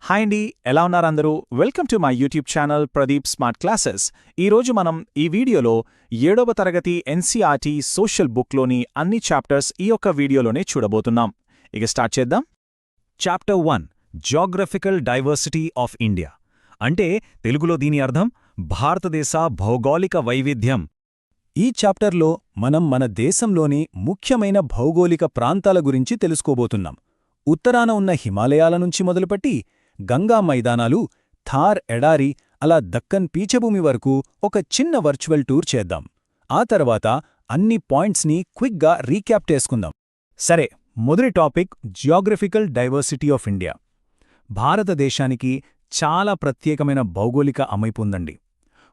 Hi అండి, ఎలా ఉన్నారు అందరూ? Welcome to my YouTube channel Pradeep smart classes. ఈరోజు మనం ఈ వీడియోలో 7వ తరగతి ఎన్సీఆర్టీ సోషల్ బుక్లోని అన్ని చాప్టర్స్ ఈ యొక్క వీడియోలోనే చూడబోతున్నాం. ఇక స్టార్ట్ చేద్దాం. Chapter 1 geographical diversity of India అంటే తెలుగులో దీని అర్థం భారతదేశ భౌగోళిక వైవిధ్యం. ఈ చాప్టర్లో మనం మన దేశంలోని ముఖ్యమైన భౌగోళిక ప్రాంతాల గురించి తెలుసుకోబోతున్నాం. ఉత్తరాన ఉన్న హిమాలయాల నుంచి మొదలుపెట్టి గంగా మైదానాలు, థార్ ఎడారి, అలా దక్కన్ పీఠభూమి వరకు ఒక చిన్న వర్చువల్ టూర్ చేద్దాం. ఆ తర్వాత అన్ని పాయింట్స్ని క్విక్గా రీక్యాప్ చేసుకుందాం. సరే, మొదటి topic geographical diversity of India. భారతదేశానికి చాలా ప్రత్యేకమైన భౌగోళిక అమైపుందండి.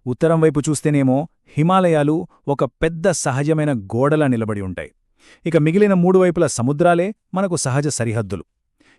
ఉత్తరం వైపు చూస్తేనేమో హిమాలయాలు ఒక పెద్ద సహజమైన గోడలా నిలబడి ఉంటాయి. ఇక మిగిలిన మూడు వైపుల సముద్రాలే మనకు సహజ సరిహద్దులు.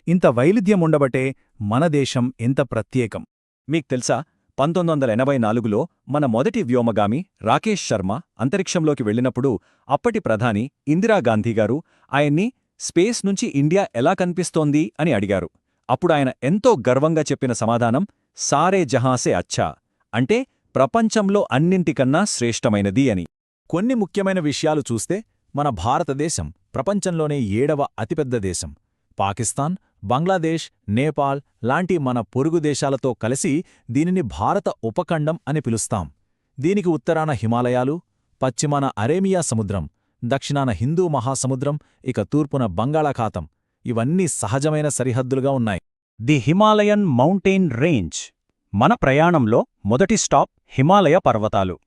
ఇంత వైవిధ్యం ఉండబట్టే మన దేశం ఎంత ప్రత్యేకం. మీకు తెలుసా, 1984లో మన మొదటి వ్యోమగామి రాకేష్ శర్మ అంతరిక్షంలోకి వెళ్లినప్పుడు అప్పటి ప్రధాని ఇందిరాగాంధీగారు ఆయన్ని స్పేస్ నుంచి ఇండియా ఎలా కనిపిస్తోంది అని అడిగారు. అప్పుడాయన ఎంతో గర్వంగా చెప్పిన సమాధానం సారే జహాసే అచ్చా, అంటే ప్రపంచంలో అన్నింటికన్నా శ్రేష్టమైనది అని. కొన్ని ముఖ్యమైన విషయాలు చూస్తే మన భారతదేశం ప్రపంచంలోనే 7వ అతిపెద్ద దేశం. పాకిస్తాన్, బంగ్లాదేశ్, నేపాల్ లాంటి మన పొరుగు దేశాలతో కలిసి దీనిని భారత ఉపఖండం అని పిలుస్తాం. దీనికి ఉత్తరాన హిమాలయాలు, పశ్చిమాన అరేమియా సముద్రం, దక్షిణాన హిందూ మహాసముద్రం, ఇక తూర్పున బంగాళాఖాతం ఇవన్నీ సహజమైన సరిహద్దులుగా ఉన్నాయి. The Himalayan mountain range. మన ప్రయాణంలో మొదటి స్టాప్ హిమాలయ పర్వతాలు.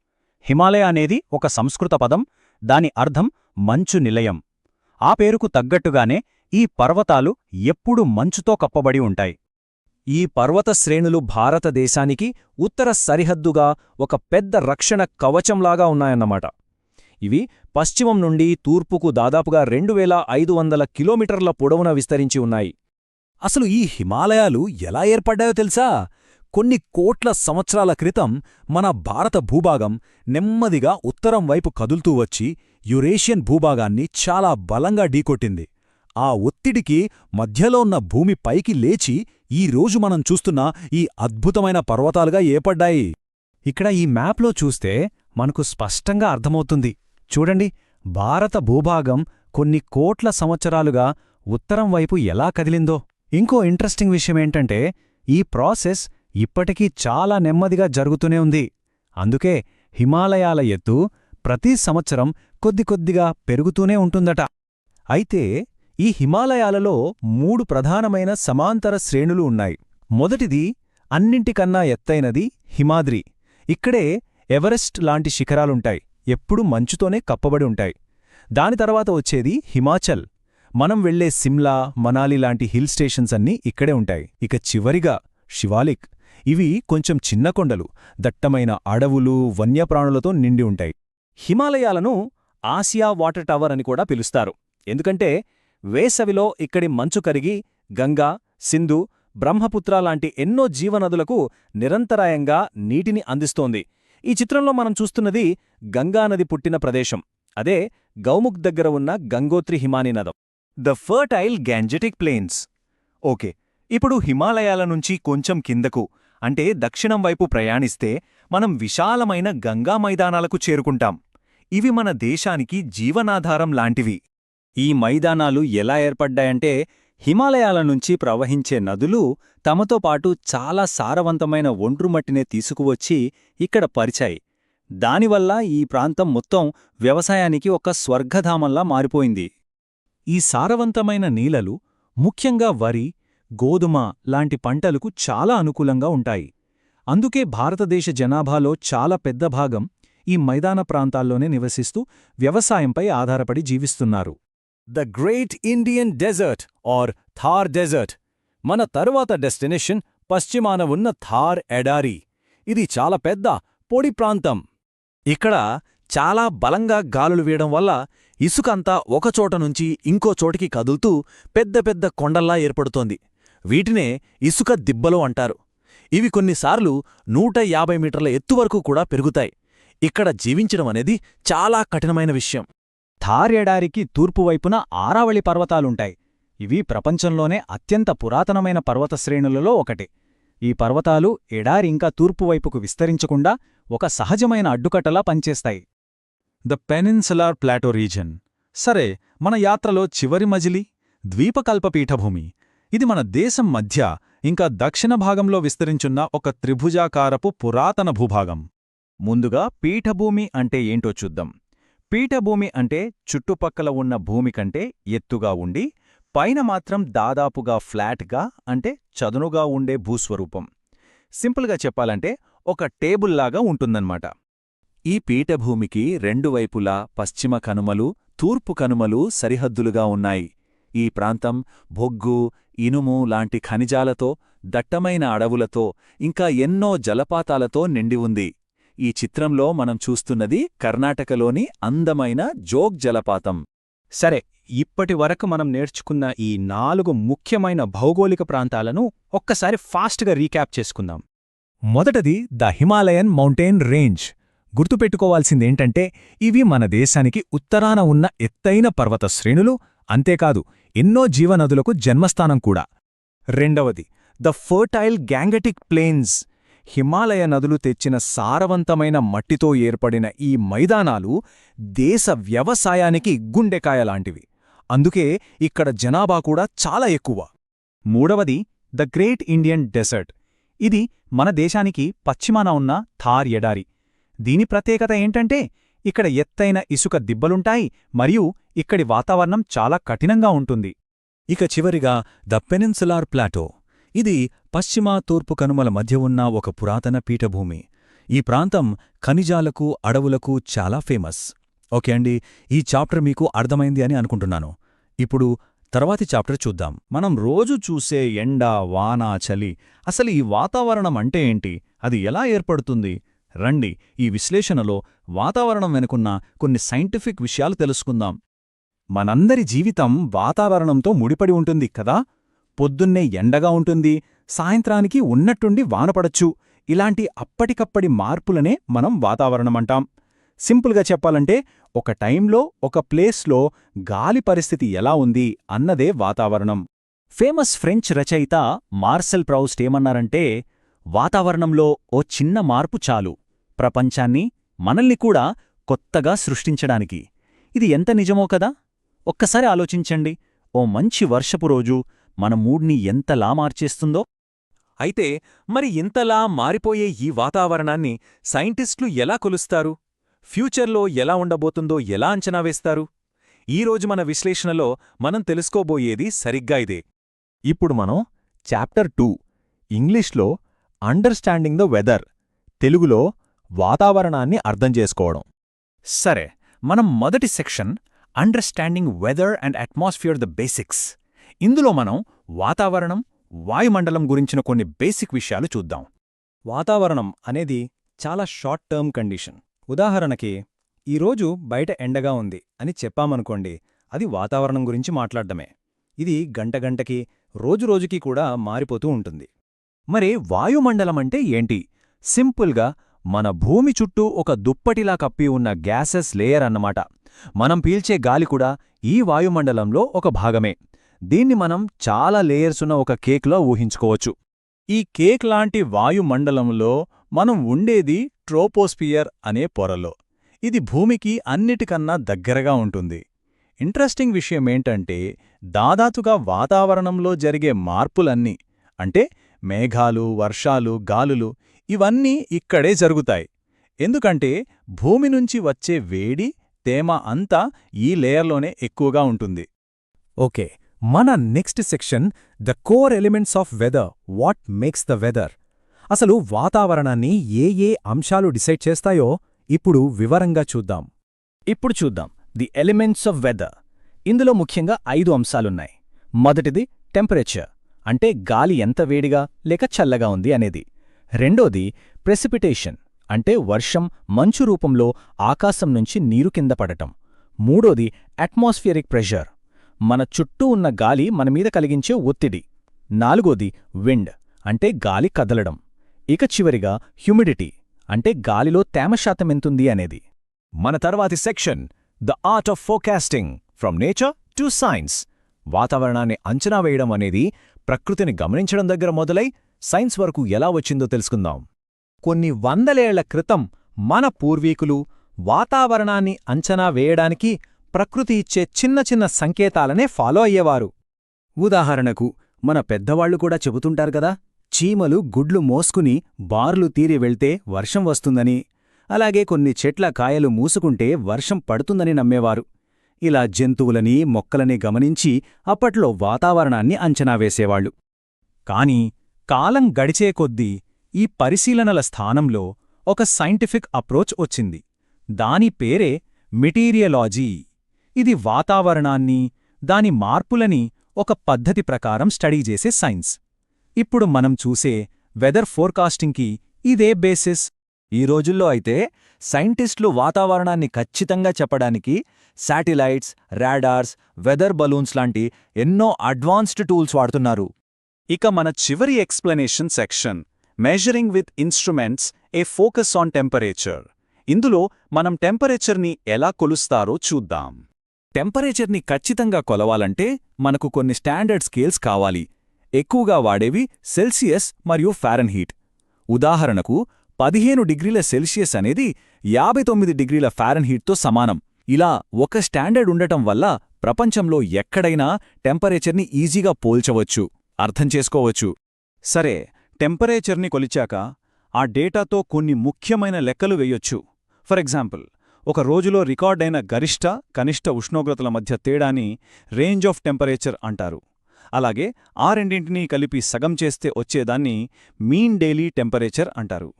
హిమాలయ అనేది ఒక సంస్కృత పదం. దాని అర్థం మంచు నిలయం. ఆ పేరుకు తగ్గట్టుగానే ఈ పర్వతాలు ఎప్పుడూ మంచుతో కప్పబడి ఉంటాయి. ఈ పర్వత శ్రేణులు భారతదేశానికి ఉత్తర సరిహద్దుగా ఒక పెద్ద రక్షణ కవచంలాగా ఉన్నాయన్నమాట. ఇవి పశ్చిమం నుండి తూర్పుకు దాదాపుగా 2500 కిలోమీటర్ల పొడవున విస్తరించి ఉన్నాయి. అసలు ఈ హిమాలయాలు ఎలా ఏర్పడ్డాయో తెలుసా? కొన్ని కోట్ల సంవత్సరాల క్రితం మన భారత భూభాగం నెమ్మదిగా ఉత్తరం వైపు కదులుతూ వచ్చి యురేషియన్ భూభాగాన్ని చాలా బలంగా ఢీకొట్టింది. ఆ ఒత్తిడికి మధ్యలో ఉన్న భూమి పైకి లేచి ఈరోజు మనం చూస్తున్న ఈ అద్భుతమైన పర్వతాలుగా ఏర్పడ్డాయి. ఇక్కడ ఈ మ్యాప్లో చూస్తే మనకు స్పష్టంగా అర్థమవుతుంది. చూడండి, భారత భూభాగం కొన్ని కోట్ల సంవత్సరాలుగా ఉత్తరం వైపు ఎలా కదిలిందో. ఇంకో ఇంట్రెస్టింగ్ విషయమేంటంటే ఈ ప్రాసెస్ ఇప్పటికీ చాలా నెమ్మదిగా జరుగుతూనే ఉంది. అందుకే హిమాలయాల ఎత్తు ప్రతి సంవత్సరం కొద్దికొద్దిగా పెరుగుతూనే ఉంటుందట. అయితే ఈ హిమాలయాలలో 3 ప్రధానమైన సమాంతర శ్రేణులు ఉన్నాయి. మొదటిది అన్నింటికన్నా ఎత్తైనది హిమాద్రి. ఇక్కడే ఎవరెస్ట్ లాంటి శిఖరాలుంటాయి. ఎప్పుడూ మంచుతోనే కప్పబడి ఉంటాయి. దాని తర్వాత వచ్చేది హిమాచల్. మనం వెళ్లే సిమ్లా, మనాలి లాంటి హిల్ స్టేషన్స్ అన్నీ ఇక్కడే ఉంటాయి. ఇక చివరిగా శివాలిక్. ఇవి కొంచెం చిన్న కొండలు, దట్టమైన అడవులు, వన్యప్రాణులతో నిండి ఉంటాయి. హిమాలయాలను ఆసియా వాటర్ టవర్ అని కూడా పిలుస్తారు. ఎందుకంటే వేసవిలో ఇక్కడి మంచు కరిగి గంగా, సింధు, బ్రహ్మపుత్ర లాంటి ఎన్నో జీవనదులకు నిరంతరాయంగా నీటిని అందిస్తోంది. ఈ చిత్రంలో మనం చూస్తున్నది గంగానది పుట్టిన ప్రదేశం. అదే గౌముఖ్ దగ్గర ఉన్న గంగోత్రి హిమానీ నదం, the fertile Gangetic plains. Okay, ఇప్పుడు హిమాలయాల నుంచి కొంచెం కిందకు అంటే దక్షిణం వైపు ప్రయాణిస్తే మనం విశాలమైన గంగా మైదానాలకు చేరుకుంటాం. ఇవి మన దేశానికి జీవనాధారం లాంటివి. ఈ మైదానాలు ఎలా ఏర్పడ్డాయంటే హిమాలయాల నుంచి ప్రవహించే నదులు తమతో పాటు చాలా సారవంతమైన ఒండ్రుమట్టినే తీసుకువచ్చి ఇక్కడ పరిచాయి. దానివల్ల ఈ ప్రాంతం మొత్తం వ్యవసాయానికి ఒక స్వర్గధామంలా మారిపోయింది. ఈ సారవంతమైన నీళ్లు ముఖ్యంగా వరి, గోధుమ లాంటి పంటలకు చాలా అనుకూలంగా ఉంటాయి. అందుకే భారతదేశ జనాభాలో చాలా పెద్ద భాగం ఈ మైదాన ప్రాంతాల్లోనే నివసిస్తూ వ్యవసాయంపై ఆధారపడి జీవిస్తున్నారు. The great Indian desert or Thar desert. మన తరువాత డెస్టినేషన్ పశ్చిమాన ఉన్న థార్ ఎడారి. ఇది చాలా పెద్ద, పొడి ప్రాంతం. ఇక్కడ చాలా బలంగా గాలులు వీయడం వల్ల ఇసుకంతా ఒకచోట నుంచి ఇంకో చోటికి కదులుతూ పెద్ద పెద్ద కొండల్లా ఏర్పడుతోంది. వీటినే ఇసుక దిబ్బలు అంటారు. ఇవి కొన్నిసార్లు 150 మీటర్ల ఎత్తు వరకు కూడా పెరుగుతాయి. ఇక్కడ జీవించడం అనేది చాలా కఠినమైన విషయం. థార్ ఎడారికి తూర్పువైపున ఆరావళి పర్వతాలుంటాయి. ఇవి ప్రపంచంలోనే అత్యంత పురాతనమైన పర్వత శ్రేణులలో ఒకటి. ఈ పర్వతాలు ఎడారి ఇంకా తూర్పువైపుకు విస్తరించకుండా ఒక సహజమైన అడ్డుకట్టలా పనిచేస్తాయి. The peninsular plateau region. సరే, మన యాత్రలో చివరి మజిలీ ద్వీపకల్ప పీఠభూమి. ఇది మన దేశం మధ్య ఇంకా దక్షిణ భాగంలో విస్తరించున్న ఒక త్రిభుజాకారపు పురాతన భూభాగం. ముందుగా పీఠభూమి అంటే ఏంటో చూద్దాం. పీఠభూమి అంటే చుట్టుపక్కల ఉన్న భూమి కంటే ఎత్తుగా ఉండి పైన మాత్రం దాదాపుగా ఫ్లాట్గా అంటే చదునుగా ఉండే భూస్వరూపం. సింపుల్గా చెప్పాలంటే ఒక టేబుల్లాగా ఉంటుందన్నమాట. ఈ పీఠభూమికి రెండు వైపులా పశ్చిమ కనుమలు, తూర్పు కనుమలు సరిహద్దులుగా ఉన్నాయి. ఈ ప్రాంతం బొగ్గు, ఇనుము లాంటి ఖనిజాలతో, దట్టమైన అడవులతో, ఇంకా ఎన్నో జలపాతాలతో నిండి ఉంది. ఈ చిత్రంలో మనం చూస్తున్నది కర్ణాటకలోని అందమైన జోగ్ జలపాతం. సరే, ఇప్పటి వరకు మనం నేర్చుకున్న ఈ 4 ముఖ్యమైన భౌగోళిక ప్రాంతాలను ఒక్కసారి ఫాస్ట్గా రీక్యాప్ చేసుకుందాం. మొదటది ద హిమాలయన్ మౌంటైన్ రేంజ్. గుర్తుపెట్టుకోవాల్సిందేంటంటే ఇవి మన దేశానికి ఉత్తరాన ఉన్న ఎత్తైన పర్వత శ్రేణులు, అంతేకాదు ఎన్నో జీవనదులకు జన్మస్థానం కూడా. రెండవది the fertile Gangetic plains. Himalaya నదులు తెచ్చిన సారవంతమైన మట్టితో ఏర్పడిన ఈ మైదానాలు దేశ వ్యవసాయానికి గుండెకాయలాంటివి. అందుకే ఇక్కడ జనాభా కూడా చాలా ఎక్కువ. మూడవది ద గ్రేట్ ఇండియన్ డెజర్ట్. ఇది మన దేశానికి పశ్చిమాన ఉన్న థార్ ఎడారి. దీని ప్రత్యేకత ఏంటంటే ఇక్కడ ఎత్తైన ఇసుక దిబ్బలుంటాయి మరియు ఇక్కడి వాతావరణం చాలా కఠినంగా ఉంటుంది. ఇక చివరిగా ద పెనిన్సులార్ ప్లాటో. ఇది పశ్చిమ తూర్పు కనుమల మధ్య ఉన్న ఒక పురాతన పీఠభూమి. ఈ ప్రాంతం ఖనిజాలకు, అడవులకు చాలా ఫేమస్. ఓకే అండి, ఈ చాప్టర్ మీకు అర్థమైంది అని అనుకుంటున్నాను. ఇప్పుడు తర్వాతి చాప్టర్ చూద్దాం. మనం రోజు చూసే ఎండ, వాన, చలి, అసలు ఈ వాతావరణం అంటే ఏంటి, అది ఎలా ఏర్పడుతుంది? రండి, ఈ విశ్లేషణలో వాతావరణం వెనుకున్న కొన్ని సైంటిఫిక్ విషయాలు తెలుసుకుందాం. మనందరి జీవితం వాతావరణంతో ముడిపడి ఉంటుంది కదా. పొద్దున్నే ఎండగా ఉంటుంది, సాయంత్రానికి ఉన్నట్టుండి వానపడచ్చు. ఇలాంటి అప్పటికప్పటి మార్పులనే మనం వాతావరణమంటాం. సింపుల్గా చెప్పాలంటే ఒక టైంలో ఒక ప్లేస్లో గాలి పరిస్థితి ఎలా ఉంది అన్నదే వాతావరణం. ఫేమస్ ఫ్రెంచ్ రచయిత మార్సెల్ ప్రౌస్ట్ ఏమన్నారంటే, వాతావరణంలో ఓ చిన్న మార్పు చాలు ప్రపంచాన్ని, మనల్ని కూడా కొత్తగా సృష్టించడానికి. ఇది ఎంత నిజమో కదా. ఒక్కసారి ఆలోచించండి, ఓ మంచి వర్షపు రోజు మన మూడ్ని ఎంతలా మార్చేస్తుందో. అయితే మరి ఇంతలా మారిపోయే ఈ వాతావరణాన్ని సైంటిస్టులు ఎలా కొలుస్తారు? ఫ్యూచర్లో ఎలా ఉండబోతుందో ఎలా అంచనా వేస్తారు? ఈరోజు మన విశ్లేషణలో మనం తెలుసుకోబోయేది సరిగ్గా ఇదే. ఇప్పుడు మనం చాప్టర్ 2 ఇంగ్లీష్లో అండర్స్టాండింగ్ ద వెదర్, తెలుగులో వాతావరణాన్ని అర్థం చేసుకోవడం. సరే, మనం మొదటి section understanding weather and atmosphere the basics. ఇందులో మనం వాతావరణం, వాయుమండలం గురించిన కొన్ని బేసిక్ విషయాలు చూద్దాం. వాతావరణం అనేది చాలా షార్ట్ టర్మ్ కండిషన్. ఉదాహరణకి, ఈరోజు బయట ఎండగా ఉంది అని చెప్పామనుకోండి, అది వాతావరణం గురించి మాట్లాడ్డమే. ఇది గంటగంటకి, రోజురోజుకీ కూడా మారిపోతూ ఉంటుంది. మరి వాయుమండలమంటే ఏంటి? సింపుల్గా మన భూమి చుట్టూ ఒక దుప్పటిలా కప్పి ఉన్న గ్యాసెస్ లేయర్ అన్నమాట. మనం పీల్చే గాలి కూడా ఈ వాయుమండలంలో ఒక భాగమే. దీన్ని మనం చాలా లేయర్సున్న ఒక కేక్లో ఊహించుకోవచ్చు. ఈ కేక్ లాంటి వాయుమండలంలో మనం ఉండేది ట్రోపోస్పియర్ అనే పొరలో. ఇది భూమికి అన్నిటికన్నా దగ్గరగా ఉంటుంది. ఇంట్రెస్టింగ్ విషయమేంటంటే, దాదాపుగా వాతావరణంలో జరిగే మార్పులన్నీ, అంటే మేఘాలు, వర్షాలు, గాలులు, ఇవన్నీ ఇక్కడే జరుగుతాయి. ఎందుకంటే భూమి నుంచి వచ్చే వేడి, తేమ అంతా ఈ లేయర్లోనే ఎక్కువగా ఉంటుంది. ఓకే, మన next section the core elements of weather, what makes the weather. అసలు వాతావరణాన్ని ఏ అంశాలు డిసైడ్ చేస్తాయో ఇప్పుడు వివరంగా చూద్దాం. ఇప్పుడు చూద్దాం ది ఎలిమెంట్స్ ఆఫ్ వెదర్. ఇందులో ముఖ్యంగా 5 అంశాలున్నాయి. మొదటిది టెంపరేచర్, అంటే గాలి ఎంత వేడిగా లేక చల్లగా ఉంది అనేది. రెండోది ప్రెసిపిటేషన్, అంటే వర్షం, మంచు రూపంలో ఆకాశం నుంచి నీరు కింద పడటం. మూడోది అట్మాస్ఫియరిక్ ప్రెషర్, మన చుట్టూ ఉన్న గాలి మనమీద కలిగించే ఒత్తిడి. నాలుగోది విండ్, అంటే గాలి కదలడం. ఇక చివరిగా హ్యూమిడిటీ, అంటే గాలిలో తేమ శాతం ఎంతుంది అనేది. మన తర్వాతి section the art of forecasting, from nature to science. వాతావరణాన్ని అంచనా వేయడం అనేది ప్రకృతిని గమనించడం దగ్గర మొదలై సైన్స్ వరకు ఎలా వచ్చిందో తెలుసుకుందాం. కొన్ని వందలేళ్ల క్రితం మన పూర్వీకులు వాతావరణాన్ని అంచనా వేయడానికి ప్రకృతి ఇచ్చే చిన్న చిన్న సంకేతాలనే ఫాలో అయ్యేవారు. ఉదాహరణకు మన పెద్దవాళ్లు కూడా చెబుతుంటారు కదా, చీమలు గుడ్లు మోసుకుని బార్లు తీరి వెళ్తే వర్షం వస్తుందని, అలాగే కొన్ని చెట్ల కాయలు మూసుకుంటే వర్షం పడుతుందని నమ్మేవారు. ఇలా జంతువులని మొక్కలని గమనించి అప్పట్లో వాతావరణాన్ని అంచనా వేసేవాళ్లు. కాని కాలం గడిచే కొద్దీ ఈ పరిశీలనల స్థానంలో ఒక సైంటిఫిక్ అప్రోచ్ వచ్చింది. దాని పేరే మెటీరియలాజీ. ఇది వాతావరణాన్ని, దాని మార్పులని ఒక పద్ధతి ప్రకారం స్టడీ చేసే సైన్స్. ఇప్పుడు మనం చూసే వెదర్ ఫోర్కాస్టింగ్కి ఇదే బేసిస్. ఈ రోజుల్లో అయితే సైంటిస్టులు వాతావరణాన్ని ఖచ్చితంగా చెప్పడానికి శాటిలైట్స్, రాడార్స్, వెదర్ బలూన్స్ లాంటి ఎన్నో అడ్వాన్స్డ్ టూల్స్ వాడుతున్నారు. ఇక మన చివరి explanation section, measuring with instruments a focus on temperature. ఇందులో మనం టెంపరేచర్ని ఎలా కొలుస్తారో చూద్దాం. టెంపరేచర్ని ఖచ్చితంగా కొలవాలంటే మనకు కొన్ని స్టాండర్డ్ స్కేల్స్ కావాలి. ఎక్కువగా వాడేవి సెల్సియస్ మరియు ఫారెన్హీట్. ఉదాహరణకు 15 డిగ్రీల సెల్సియస్ అనేది 59 డిగ్రీల ఫారెన్హీట్తో సమానం. ఇలా ఒక స్టాండర్డ్ ఉండటం వల్ల ప్రపంచంలో ఎక్కడైనా టెంపరేచర్ని ఈజీగా పోల్చవచ్చు, అర్థం చేసుకోవచ్చు. సరే, టెంపరేచర్ని కొలిచాక ఆ డేటాతో కొన్ని ముఖ్యమైన లెక్కలు వేయొచ్చు. ఫర్ ఎగ్జాంపుల్, ఒక రోజులో రికార్డైన గరిష్ట, కనిష్ట ఉష్ణోగ్రతల మధ్య తేడాని రేంజ్ ఆఫ్ టెంపరేచర్ అంటారు. అలాగే ఆ రెండింటినీ కలిపి సగం చేస్తే వచ్చేదాన్ని మీన్ డైలీ టెంపరేచర్ అంటారు.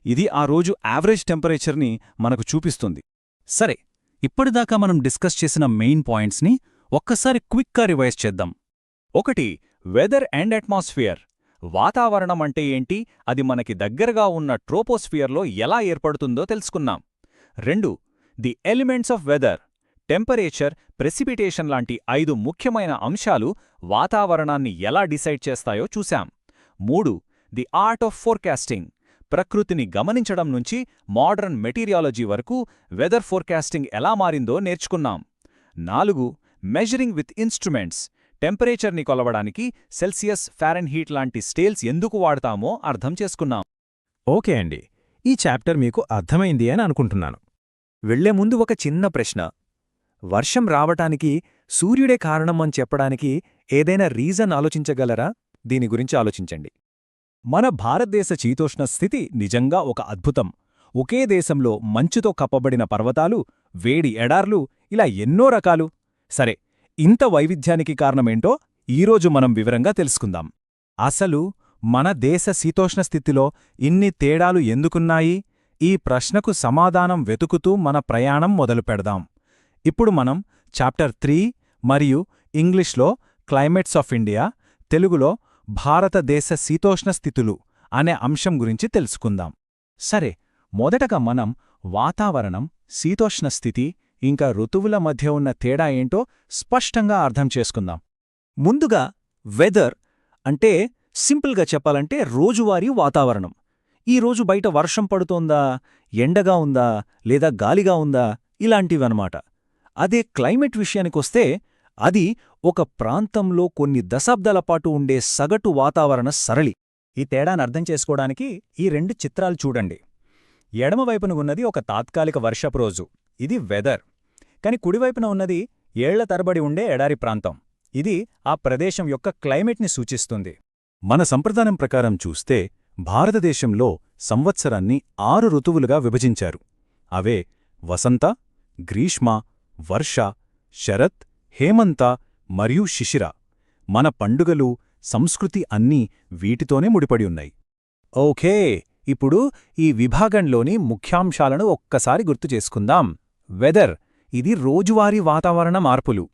ఇది ఆ రోజు యావరేజ్ టెంపరేచర్ని మనకు చూపిస్తుంది. సరే, ఇప్పటిదాకా మనం డిస్కస్ చేసిన మెయిన్ పాయింట్స్ని ఒక్కసారి క్విక్గా రివైజ్ చేద్దాం. 1. Weather and atmosphere. వాతావరణం అంటే ఏంటి, అది మనకి దగ్గరగా ఉన్న ట్రోపోస్ఫియర్లో ఎలా ఏర్పడుతుందో తెలుసుకున్నాం. 2. The elements of weather. Temperature, precipitation లాంటి 5 ముఖ్యమైన అంశాలు వాతావరణాన్ని ఎలా డిసైడ్ చేస్తాయో చూశాం. 3. The art of forecasting. ప్రకృతిని గమనించడం నుంచి మోడర్న్ మెటీరియాలజీ వరకు వెదర్ ఫోర్కాస్టింగ్ ఎలా మారిందో నేర్చుకున్నాం. 4. Measuring with instruments. టెంపరేచర్ని కొలవడానికి సెల్సియస్, ఫారెన్హీట్ లాంటి స్కేల్స్ ఎందుకు వాడతామో అర్థం చేసుకున్నాం. ఓకే అండి, ఈ చాప్టర్ మీకు అర్థమైంది అని అనుకుంటున్నాను. వెళ్లే ముందు ఒక చిన్న ప్రశ్న. వర్షం రావటానికి సూర్యుడే కారణం అని చెప్పడానికి ఏదైనా రీజన్ ఆలోచించగలరా? దీని గురించి ఆలోచించండి. మన భారతదేశ శీతోష్ణ స్థితి నిజంగా ఒక అద్భుతం. ఒకే దేశంలో మంచుతో కప్పబడిన పర్వతాలు, వేడి ఎడార్లు, ఇలా ఎన్నో రకాలు. సరే, ఇంత వైవిధ్యానికి కారణమేంటో ఈరోజు మనం వివరంగా తెలుసుకుందాం. అసలు మన దేశ శీతోష్ణ స్థితిలో ఇన్ని తేడాలు ఎందుకున్నాయి? ఈ ప్రశ్నకు సమాధానం వెతుకుతూ మన ప్రయాణం మొదలుపెడదాం. ఇప్పుడు మనం చాప్టర్ 3 మరియు ఇంగ్లీష్లో క్లైమేట్స్ ఆఫ్ ఇండియా, తెలుగులో భారతదేశ శీతోష్ణ స్థితులు అనే అంశం గురించి తెలుసుకుందాం. సరే, మొదటగా మనం వాతావరణం, శీతోష్ణ స్థితి ఇంకా ఋతువుల మధ్య ఉన్న తేడా ఏంటో స్పష్టంగా అర్థం చేసుకుందాం. ముందుగా వెదర్ అంటే సింపుల్గా చెప్పాలంటే రోజువారీ వాతావరణం. ఈరోజు బయట వర్షం పడుతోందా, ఎండగా ఉందా, లేదా గాలిగా ఉందా, ఇలాంటివన్నమాట. అదే క్లైమేట్ విషయానికొస్తే అది ఒక ప్రాంతంలో కొన్ని దశాబ్దాల పాటు ఉండే సగటు వాతావరణ సరళి. ఈ తేడాను అర్థం చేసుకోవడానికి ఈ 2 చిత్రాలు చూడండి. ఎడమవైపున ఉన్నది ఒక తాత్కాలిక వర్షపు రోజు, ఇది వెదర్. కాని కుడివైపున ఉన్నది ఏళ్ల తరబడి ఉండే ఎడారి ప్రాంతం, ఇది ఆ ప్రదేశం యొక్క క్లైమేట్ని సూచిస్తుంది. మన సంప్రదాయం ప్రకారం చూస్తే భారతదేశంలో సంవత్సరాన్ని 6 ఋతువులుగా విభజించారు. అవే వసంత, గ్రీష్మ, వర్ష, శరత్, హేమంత మరియు శిశిర. మన పండుగలు, సంస్కృతి అన్నీ వీటితోనే ముడిపడి ఉన్నాయి. ఓకే, ఇప్పుడు ఈ విభాగంలోని ముఖ్యాంశాలను ఒక్కసారి గుర్తు చేసుకుందాం. వెదర్, ఇది రోజువారీ వాతావరణ మార్పులు.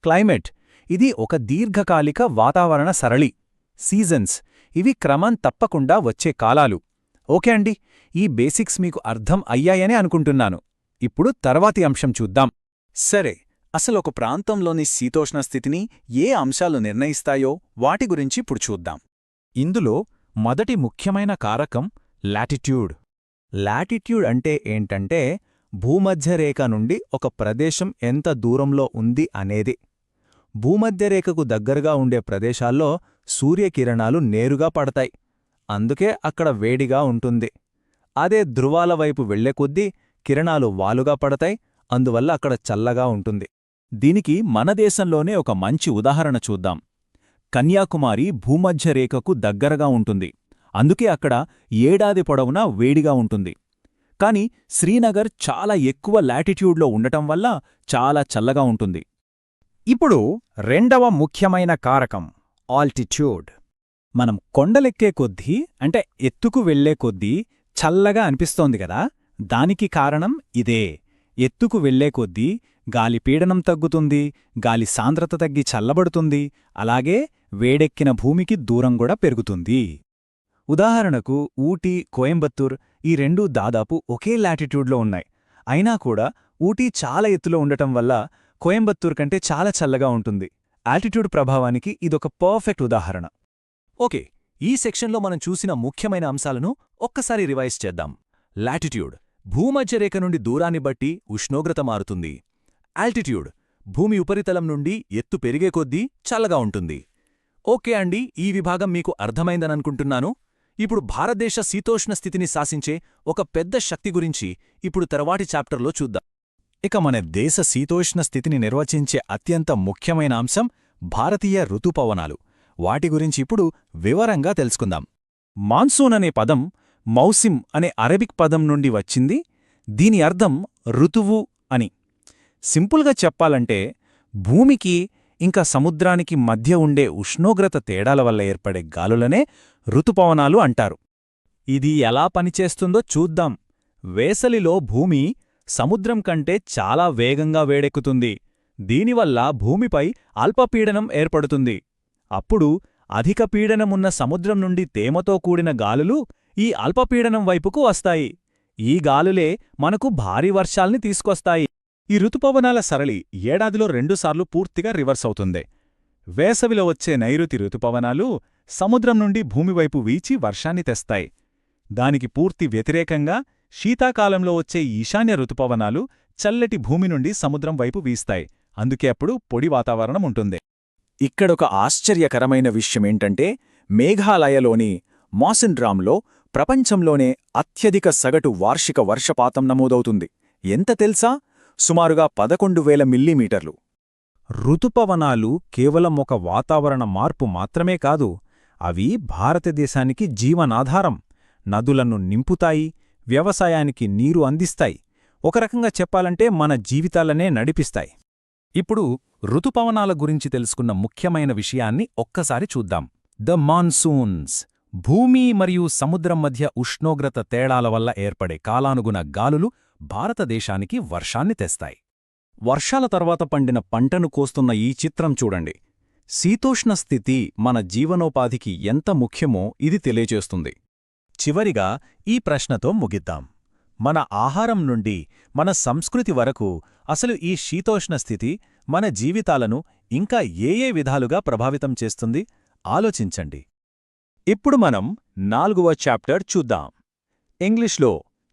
క్లైమేట్, ఇది ఒక దీర్ఘకాలిక వాతావరణ సరళి. సీజన్స్, ఇవి క్రమం తప్పకుండా వచ్చే కాలాలు. ఓకే అండి, ఈ బేసిక్స్ మీకు అర్థం అయ్యాయనే అనుకుంటున్నాను. ఇప్పుడు తర్వాతి అంశం చూద్దాం. సరే, అసలు ఒక ప్రాంతంలోని శీతోష్ణ స్థితిని ఏ అంశాలు నిర్ణయిస్తాయో వాటి గురించి ఇప్పుడు చూద్దాం. ఇందులో మొదటి ముఖ్యమైన కారకం లాటిట్యూడ్. లాటిట్యూడ్ అంటే ఏంటంటే భూమధ్యరేఖ నుండి ఒక ప్రదేశం ఎంత దూరంలో ఉంది అనేది. భూమధ్యరేఖకు దగ్గరగా ఉండే ప్రదేశాల్లో సూర్యకిరణాలు నేరుగా పడతాయి. అందుకే అక్కడ వేడిగా ఉంటుంది. అదే ధృవాల వైపు వెళ్లే కొద్దీ కిరణాలు వాలుగా పడతాయి, అందువల్ల అక్కడ చల్లగా ఉంటుంది. దీనికి మన దేశంలోనే ఒక మంచి ఉదాహరణ చూద్దాం. కన్యాకుమారి భూమధ్యరేఖకు దగ్గరగా ఉంటుంది, అందుకే అక్కడ ఏడాది పొడవునా వేడిగా ఉంటుంది. కాని శ్రీనగర్ చాలా ఎక్కువ లాటిట్యూడ్లో ఉండటం వల్ల చాలా చల్లగా ఉంటుంది. ఇప్పుడు రెండవ ముఖ్యమైన కారకం ఆల్టిట్యూడ్. మనం కొండలెక్కే కొద్దీ అంటే ఎత్తుకు వెళ్లే కొద్దీ చల్లగా అనిపిస్తోంది గదా, దానికి కారణం ఇదే. ఎత్తుకు వెళ్లే కొద్దీ గాలి పీడనం తగ్గుతుంది, గాలి సాంద్రత తగ్గి చల్లబడుతుంది, అలాగే వేడెక్కిన భూమికి దూరం కూడా పెరుగుతుంది. ఉదాహరణకు ఊటీ, కోయంబత్తూర్ ఈ రెండూ దాదాపు ఒకే లాటిట్యూడ్లో ఉన్నాయి. అయినా కూడా ఊటీ చాలా ఎత్తులో ఉండటం వల్ల కోయంబత్తూర్ కంటే చాలా చల్లగా ఉంటుంది. ఆల్టిట్యూడ్ ప్రభావానికి ఇదొక పర్ఫెక్ట్ ఉదాహరణ. ఓకే, ఈ సెక్షన్లో మనం చూసిన ముఖ్యమైన అంశాలను ఒక్కసారి రివైజ్ చేద్దాం. లాటిట్యూడ్ భూమధ్యరేఖ నుండి దూరాన్ని బట్టి ఉష్ణోగ్రత మారుతుంది. ఆల్టిట్యూడ్ భూమి ఉపరితలం నుండి ఎత్తు పెరిగే కొద్దీ చల్లగా ఉంటుంది. ఓకే అండి, ఈ విభాగం మీకు అర్థమైందననుకుంటున్నాను. ఇప్పుడు భారతదేశ శీతోష్ణ స్థితిని శాసించే ఒక పెద్ద శక్తి గురించి ఇప్పుడు తర్వాటి చాప్టర్లో చూద్దాం. ఇక మన దేశ శీతోష్ణ స్థితిని నిర్వచించే అత్యంత ముఖ్యమైన అంశం భారతీయ ఋతుపవనాలు. వాటి గురించి ఇప్పుడు వివరంగా తెలుసుకుందాం. మాన్సూన్ అనే పదం మౌసిమ్ అనే అరబిక్ పదం నుండి వచ్చింది. దీని అర్థం ఋతువు అని. సింపుల్గా చెప్పాలంటే భూమికి ఇంకా సముద్రానికి మధ్య ఉండే ఉష్ణోగ్రత తేడాల వల్ల ఏర్పడే గాలులనే ఋతుపవనాలు అంటారు. ఇది ఎలా పనిచేస్తుందో చూద్దాం. వేసలిలో భూమి సముద్రం కంటే చాలా వేగంగా వేడెక్కుతుంది. దీనివల్ల భూమిపై అల్పపీడనం ఏర్పడుతుంది. అప్పుడు అధిక పీడనమున్న సముద్రం నుండి తేమతో కూడిన గాలులు ఈ అల్పపీడనం వైపుకు వస్తాయి. ఈ గాలులే మనకు భారీ వర్షాల్ని తీసుకొస్తాయి. ఈ ఋతుపవనాల సరళి ఏడాదిలో 2 సార్లు పూర్తిగా రివర్స్ అవుతుంది. వేసవిలో వచ్చే నైరుతి ఋతుపవనాలు సముద్రం నుండి భూమివైపు వీచి వర్షాన్ని తెస్తాయి. దానికి పూర్తి వ్యతిరేకంగా శీతాకాలంలో వచ్చే ఈశాన్య ఋతుపవనాలు చల్లటి భూమి నుండి సముద్రం వైపు వీస్తాయి. అందుకే అప్పుడు పొడి వాతావరణం ఉంటుంది. ఇక్కడొక ఆశ్చర్యకరమైన విషయమేంటంటే మేఘాలయలోని మాసిన్డ్రామ్లో ప్రపంచంలోనే అత్యధిక సగటు వార్షిక వర్షపాతం నమోదవుతుంది. ఎంత తెలుసా? సుమారుగా 11,000 మిల్లీమీటర్లు. ఋతుపవనాలు కేవలం ఒక వాతావరణ మార్పు మాత్రమే కాదు, అవి భారతదేశానికి జీవనాధారం. నదులను నింపుతాయి, వ్యవసాయానికి నీరు అందిస్తాయి. ఒక రకంగా చెప్పాలంటే మన జీవితాలనే నడిపిస్తాయి. ఇప్పుడు ఋతుపవనాల గురించి తెలుసుకున్న ముఖ్యమైన విషయాన్ని ఒక్కసారి చూద్దాం. ద మాన్సూన్స్ భూమి మరియు సముద్రం మధ్య ఉష్ణోగ్రత తేడాల వల్ల ఏర్పడే కాలానుగుణ గాలులు భారతదేశానికి వర్షాన్ని తెస్తాయి. వర్షాల తర్వాత పండిన పంటను కోస్తున్న ఈ చిత్రం చూడండి. శీతోష్ణ స్థితి మన జీవనోపాధికి ఎంత ముఖ్యమో ఇది తెలియజేస్తుంది. చివరిగా ఈ ప్రశ్నతో ముగిద్దాం. మన ఆహారం నుండి మన సంస్కృతి వరకు అసలు ఈ శీతోష్ణ స్థితి మన జీవితాలను ఇంకా ఏ విధాలుగా ప్రభావితం చేస్తుంది ఆలోచించండి. ఇప్పుడు మనం 4వ చాప్టర్ చూద్దాం. ఇంగ్లీష్లో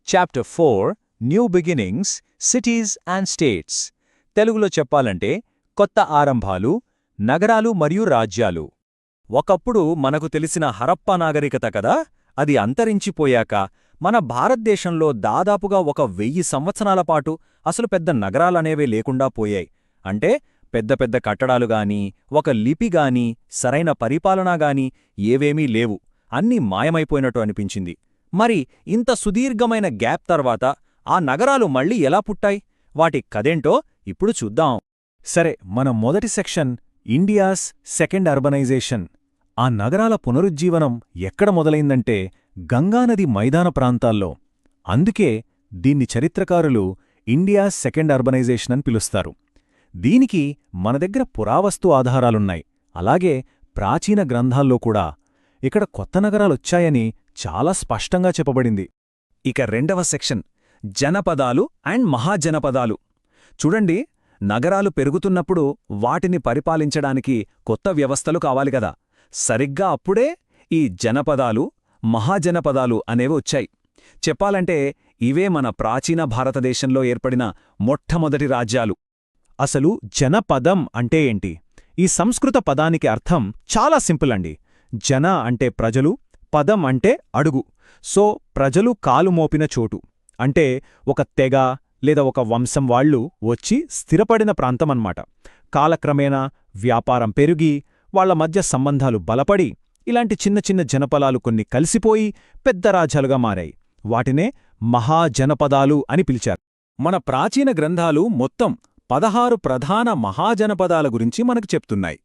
chapter 4 new beginnings, cities and states. తెలుగులో చెప్పాలంటే కొత్త ఆరంభాలు, నగరాలు మరియు రాజ్యాలు. ఒకప్పుడు మనకు తెలిసిన హరప్పా నాగరికత కదా, అది అంతరించిపోయాక మన భారతదేశంలో దాదాపుగా 1000 సంవత్సరాల పాటు అసలు పెద్ద నగరాలనేవే లేకుండా పోయాయి. అంటే పెద్ద పెద్ద కట్టడాలుగాని, ఒక లిపిగాని, సరైన పరిపాలనగాని ఏవేమీ లేవు. అన్నీ మాయమైపోయినట్టు అనిపించింది. మరి ఇంత సుదీర్ఘమైన గ్యాప్ తర్వాత ఆ నగరాలు మళ్ళీ ఎలా పుట్టాయి? వాటి కథేంటో ఇప్పుడు చూద్దాం. సరే, మన మొదటి సెక్షన్ ఇండియాస్ సెకండ్ అర్బనైజేషన్. ఆ నగరాల పునరుజ్జీవనం ఎక్కడ మొదలైందంటే గంగానది మైదాన ప్రాంతాల్లో. అందుకే దీన్ని చరిత్రకారులు ఇండియాస్ సెకండ్ అర్బనైజేషన్ అని పిలుస్తారు. దీనికి మన దగ్గర పురావస్తు ఆధారాలున్నాయి, అలాగే ప్రాచీన గ్రంథాల్లో కూడా. ఇక్కడ కొత్త నగరాలొచ్చాయని చాలా స్పష్టంగా చెప్పబడింది. ఇక రెండవ సెక్షన్ జనపదాలు అండ్ మహాజనపదాలు. చూడండి, నగరాలు పెరుగుతున్నప్పుడు వాటిని పరిపాలించడానికి కొత్త వ్యవస్థలు కావాలిగదా. సరిగ్గా అప్పుడే ఈ జనపదాలు, మహాజనపదాలు అనేవి వచ్చాయి. చెప్పాలంటే ఇవే మన ప్రాచీన భారతదేశంలో ఏర్పడిన మొట్టమొదటి రాజ్యాలు. అసలు జనపదం అంటే ఏంటి? ఈ సంస్కృత పదానికి అర్థం చాలా సింపుల్ అండి. జన అంటే ప్రజలు, పదం అంటే అడుగు. సో ప్రజలు కాలు మోపిన చోటు అంటే ఒక తెగ లేదా ఒక వంశం వాళ్ళు వచ్చి స్థిరపడిన ప్రాంతమన్నమాట. కాలక్రమేణా వ్యాపారం పెరిగి వాళ్ల మధ్య సంబంధాలు బలపడి ఇలాంటి చిన్న చిన్న జనపదాలు కొన్ని కలిసిపోయి పెద్ద రాజ్యాలుగా మారాయి. వాటినే మహాజనపదాలు అని పిలిచారు. మన ప్రాచీన గ్రంథాలు మొత్తం 16 ప్రధాన మహాజనపదాల గురించి మనకు చెప్తున్నాయి.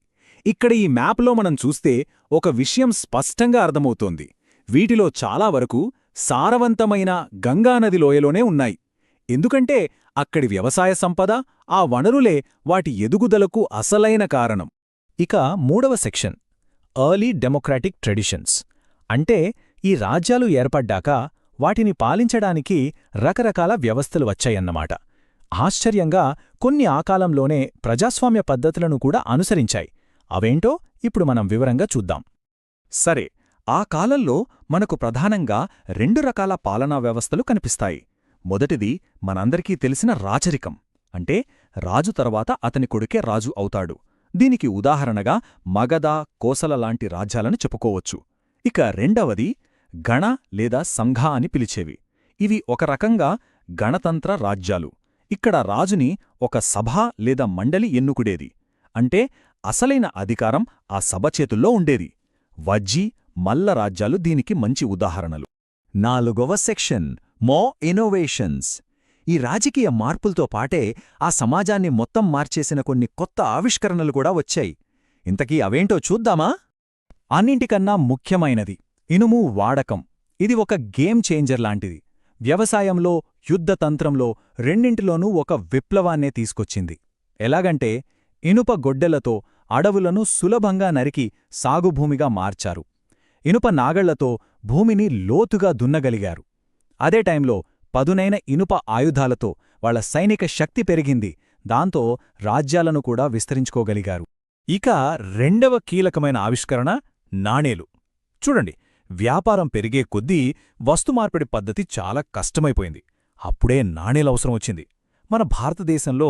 ఇక్కడ ఈ మ్యాప్లో మనం చూస్తే ఒక విషయం స్పష్టంగా అర్థమవుతోంది. వీటిలో చాలా వరకు సారవంతమైన గంగానది లోయలోనే ఉన్నాయి. ఎందుకంటే అక్కడి వ్యవసాయ సంపద, ఆ వనరులే వాటి ఎదుగుదలకు అసలైన కారణం. ఇక 3వ సెక్షన్ ఎర్లీ డెమోక్రాటిక్ ట్రెడిషన్స్ అంటే ఈ రాజ్యాలు ఏర్పడ్డాక వాటిని పాలించడానికి రకరకాల వ్యవస్థలు వచ్చాయన్నమాట. ఆశ్చర్యంగా కొన్ని ఆ కాలంలోనే ప్రజాస్వామ్య పద్ధతులను కూడా అనుసరించాయి. అవేంటో ఇప్పుడు మనం వివరంగా చూద్దాం. సరే, ఆ కాలంలో మనకు ప్రధానంగా 2 రకాల పాలనా వ్యవస్థలు కనిపిస్తాయి. మొదటిది మనందరికీ తెలిసిన రాచరికం, అంటే రాజు తర్వాత అతని కొడుకే రాజు అవుతాడు. దీనికి ఉదాహరణగా మగధ, కోసల లాంటి రాజ్యాలను చెప్పుకోవచ్చు. ఇక రెండవది గణ లేదా సంఘ అని పిలిచేవి. ఇవి ఒక రకంగా గణతంత్ర రాజ్యాలు. ఇక్కడ రాజుని ఒక సభ లేదా మండలి ఎన్నుకుడేది. అంటే అసలైన అధికారం ఆ సభ చేతుల్లో ఉండేది. వజ్జీ, మల్ల రాజ్యాలు దీనికి మంచి ఉదాహరణలు. 4వ సెక్షన్ మో ఇన్నోవేషన్స్. ఈ రాజకీయ మార్పులతో పాటే ఆ సమాజాన్ని మొత్తం మార్చేసిన కొన్ని కొత్త ఆవిష్కరణలు కూడా వచ్చాయి. ఇంతకీ అవేంటో చూద్దామా? అన్నింటికన్నా ముఖ్యమైనది ఇనుము వాడకం. ఇది ఒక గేమ్ చేంజర్ లాంటిది. వ్యవసాయంలో, యుద్ధతంత్రంలో రెండింటిలోనూ ఒక విప్లవాన్నే తీసుకొచ్చింది. ఎలాగంటే ఇనుప గొడ్డెలతో అడవులను సులభంగా నరికి సాగుభూమిగా మార్చారు. ఇనుప నాగళ్లతో భూమిని లోతుగా దున్నగలిగారు. అదే టైంలో పదునైన ఇనుప ఆయుధాలతో వాళ్ల సైనిక శక్తి పెరిగింది. దాంతో రాజ్యాలను కూడా విస్తరించుకోగలిగారు. ఇక 2వ కీలకమైన ఆవిష్కరణ నాణేలు. చూడండి, వ్యాపారం పెరిగే కొద్దీ వస్తుమార్పిడి పద్ధతి చాలా కష్టమైపోయింది. అప్పుడే నాణేలవసరం వచ్చింది. మన భారతదేశంలో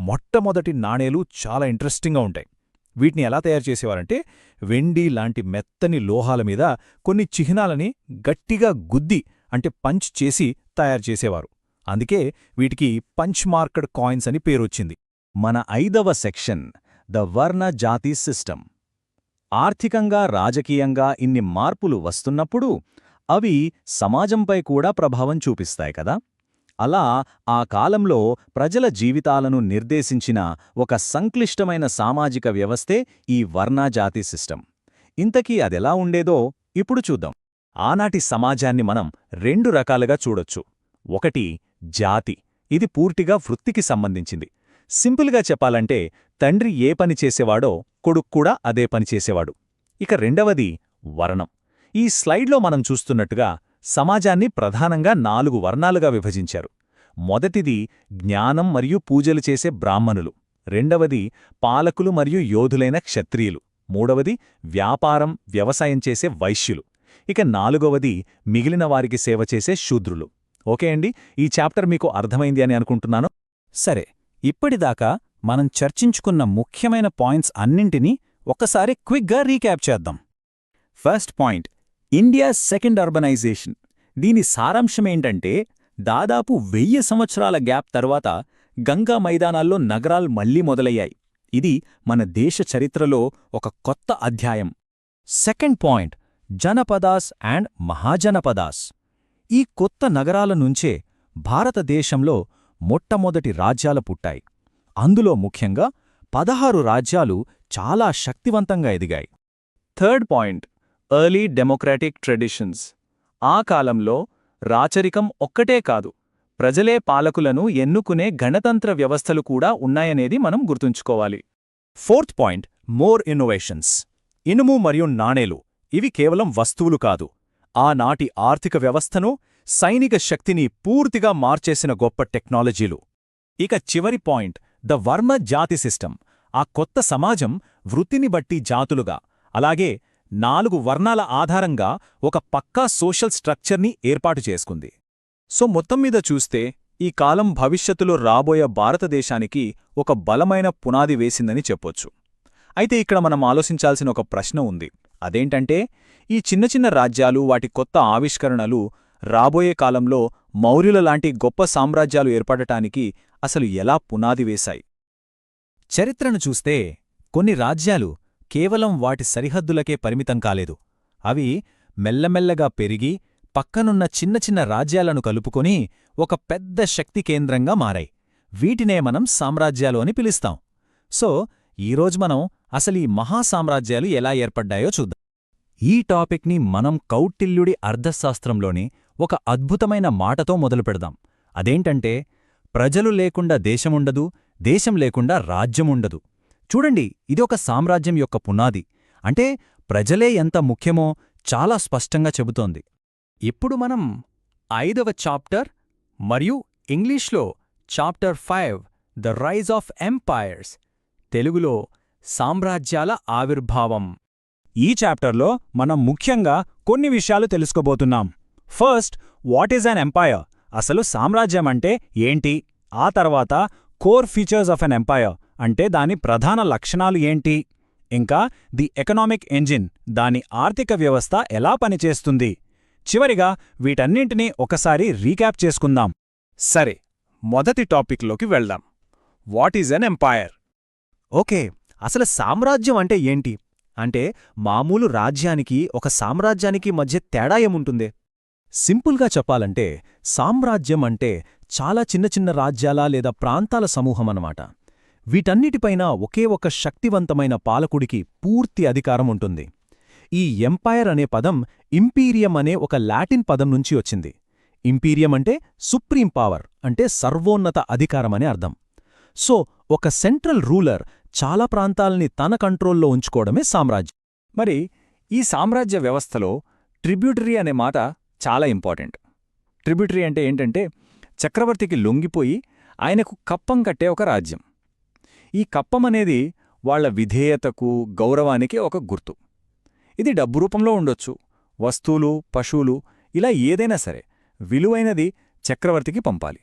మొట్టమొదటి నాణేలు చాలా ఇంట్రెస్టింగ్గా ఉంటాయి. వీటిని ఎలా తయారు చేసేవారంటే వెండి లాంటి మెత్తని లోహాల మీద కొన్ని చిహ్నాలని గట్టిగా గుద్ది అంటే పంచ్ చేసి తయారు చేసేవారు. అందుకే వీటికి పంచ్ మార్క్డ్ కాయిన్స్ అని పేరొచ్చింది. మన 5వ సెక్షన్ ద వర్ణ జాతి సిస్టమ్. ఆర్థికంగా, రాజకీయంగా ఇన్ని మార్పులు వస్తున్నప్పుడు అవి సమాజంపై కూడా ప్రభావం చూపిస్తాయి కదా. అలా ఆ కాలంలో ప్రజల జీవితాలను నిర్దేశించిన ఒక సంక్లిష్టమైన సామాజిక వ్యవస్థే ఈ వర్ణజాతి సిస్టమ్. ఇంతకీ అదెలా ఉండేదో ఇప్పుడు చూద్దాం. ఆనాటి సమాజాన్ని మనం 2 రకాలుగా చూడొచ్చు. ఒకటి జాతి. ఇది పూర్తిగా వృత్తికి సంబంధించింది. సింపుల్గా చెప్పాలంటే తండ్రి ఏ పని చేసేవాడో కొడుక్కూడా అదే పని చేసేవాడు. ఇక రెండవది వర్ణం. ఈ స్లైడ్లో మనం చూస్తున్నట్టుగా సమాజాన్ని ప్రధానంగా 4 వర్ణాలుగా విభజించారు. మొదటిది జ్ఞానం మరియు పూజలు చేసే బ్రాహ్మణులు. రెండవది పాలకులు మరియు యోధులైన క్షత్రియులు. మూడవది వ్యాపారం, వ్యవసాయం చేసే వైశ్యులు. ఇక 4వది మిగిలిన వారికి సేవ చేసే శూద్రులు. ఓకే అండి, ఈ చాప్టర్ మీకు అర్థమైంది అని అనుకుంటున్నాను. సరే, ఇప్పటిదాకా మనం చర్చించుకున్న ముఖ్యమైన పాయింట్స్ అన్నింటినీ ఒకసారి క్విక్గా రీక్యాప్ చేద్దాం. First point, India second urbanisation. దీని సారాంశమేంటంటే దాదాపు 1000 సంవత్సరాల గ్యాప్ తర్వాత గంగా మైదానాల్లో నగరాలు మళ్లీ మొదలయ్యాయి. ఇది మన దేశ చరిత్రలో ఒక కొత్త అధ్యాయం. Second point, Janapadas and Mahajanapadas. ఈ కొత్త నగరాల నుంచే భారతదేశంలో మొట్టమొదటి రాజ్యాలు పుట్టాయి. అందులో ముఖ్యంగా 16 రాజ్యాలు చాలా శక్తివంతంగా ఎదిగాయి. Third point, early democratic traditions. ఆ కాలంలో రాచరికం ఒక్కటే కాదు, ప్రజలే పాలకులను ఎన్నుకునే గణతంత్ర వ్యవస్థలు కూడా ఉన్నాయనేది మనం గుర్తుంచుకోవాలి. Fourth point, more innovations. ఇనుము మరియు నాణేలు ఇవి కేవలం వస్తువులు కాదు, ఆనాటి ఆర్థిక వ్యవస్థను, సైనిక శక్తిని పూర్తిగా మార్చేసిన గొప్ప టెక్నాలజీలు. ఇక చివరి పాయింట్, ద వర్ణ జాతి సిస్టమ్. ఆ కొత్త సమాజం వృత్తిని బట్టి జాతులుగా, అలాగే 4 వర్ణాల ఆధారంగా ఒక పక్కా సోషల్ స్ట్రక్చర్ని ఏర్పాటు చేసుకుంది. సో మొత్తం మీద చూస్తే ఈ కాలం భవిష్యత్తులో రాబోయే భారతదేశానికి ఒక బలమైన పునాది వేసిందని చెప్పొచ్చు. అయితే ఇక్కడ మనం ఆలోచించాల్సిన ఒక ప్రశ్న ఉంది. అదేంటంటే, ఈ చిన్న చిన్న రాజ్యాలు, వాటి కొత్త ఆవిష్కరణలు రాబోయే కాలంలో మౌర్యుల లాంటి గొప్ప సామ్రాజ్యాలు ఏర్పడటానికి అసలు ఎలా పునాది వేశాయి? చరిత్రను చూస్తే కొన్ని రాజ్యాలు కేవలం వాటి సరిహద్దులకే పరిమితం కాలేదు. అవి మెల్లమెల్లగా పెరిగి పక్కనున్న చిన్న చిన్న రాజ్యాలను కలుపుకొని ఒక పెద్ద శక్తి కేంద్రంగా మారాయి. వీటినే మనం సామ్రాజ్యాలు అని పిలుస్తాం. సో ఈరోజు మనం అసలీ మహాసామ్రాజ్యాలు ఎలా ఏర్పడ్డాయో చూద్దాం. ఈ టాపిక్ని మనం కౌటిల్యుడి అర్థశాస్త్రంలోని ఒక అద్భుతమైన మాటతో మొదలుపెడదాం. అదేంటంటే, ప్రజలు లేకుండా దేశముండదు, దేశం లేకుండా రాజ్యముండదు. చూడండి, ఇది ఒక సామ్రాజ్యం యొక్క పునాది. అంటే ప్రజలే ఎంత ముఖ్యమో చాలా స్పష్టంగా చెబుతోంది. ఇప్పుడు మనం 5వ చాప్టర్ మరియు ఇంగ్లీష్లో chapter 5 the rise of empires, తెలుగులో సామ్రాజ్యాల ఆవిర్భావం. ఈ చాప్టర్లో మనం ముఖ్యంగా కొన్ని విషయాలు తెలుసుకోబోతున్నాం. First, what is an umpire? అసలు సామ్రాజ్యం అంటే ఏంటి? ఆ తర్వాత core features of an empire అంటే దాని ప్రధాన లక్షణాలు ఏంటి? ఇంకా ది ఎకనామిక్ ఎంజిన్, దాని ఆర్థిక వ్యవస్థ ఎలా పనిచేస్తుంది? చివరిగా వీటన్నింటినీ ఒకసారి రీక్యాప్ చేసుకుందాం. సరే, మొదటి టాపిక్లోకి వెళ్దాం. What is an umpire? Okay, అసలు సామ్రాజ్యం అంటే ఏంటి? అంటే మామూలు రాజ్యానికి ఒక సామ్రాజ్యానికి మధ్య తేడా ఏముంటుందే? సింపుల్గా చెప్పాలంటే సామ్రాజ్యం అంటే చాలా చిన్న చిన్న రాజ్యాల లేదా ప్రాంతాల సమూహమన్నమాట. వీటన్నిటిపైన ఒకే ఒక శక్తివంతమైన పాలకుడికి పూర్తి అధికారం ఉంటుంది. ఈ ఎంపైర్ అనే పదం ఇంపీరియం అనే ఒక లాటిన్ పదం నుంచి వచ్చింది. ఇంపీరియం అంటే సుప్రీం పవర్, అంటే సర్వోన్నత అధికారమనే అర్థం. సో ఒక సెంట్రల్ రూలర్ చాలా ప్రాంతాల్ని తన కంట్రోల్లో ఉంచుకోవడమే సామ్రాజ్యం. మరి ఈ సామ్రాజ్య వ్యవస్థలో ట్రిబ్యూటరీ అనే మాట చాలా ఇంపార్టెంట్. ట్రిబ్యూటరీ అంటే ఏంటంటే, చక్రవర్తికి లొంగిపోయి ఆయనకు కప్పం కట్టే ఒక రాజ్యం. ఈ కప్పం అనేది వాళ్ల విధేయతకు, గౌరవానికి ఒక గుర్తు. ఇది డబ్బు రూపంలో ఉండొచ్చు, వస్తువులు, పశువులు, ఇలా ఏదైనా సరే విలువైనది చక్రవర్తికి పంపాలి.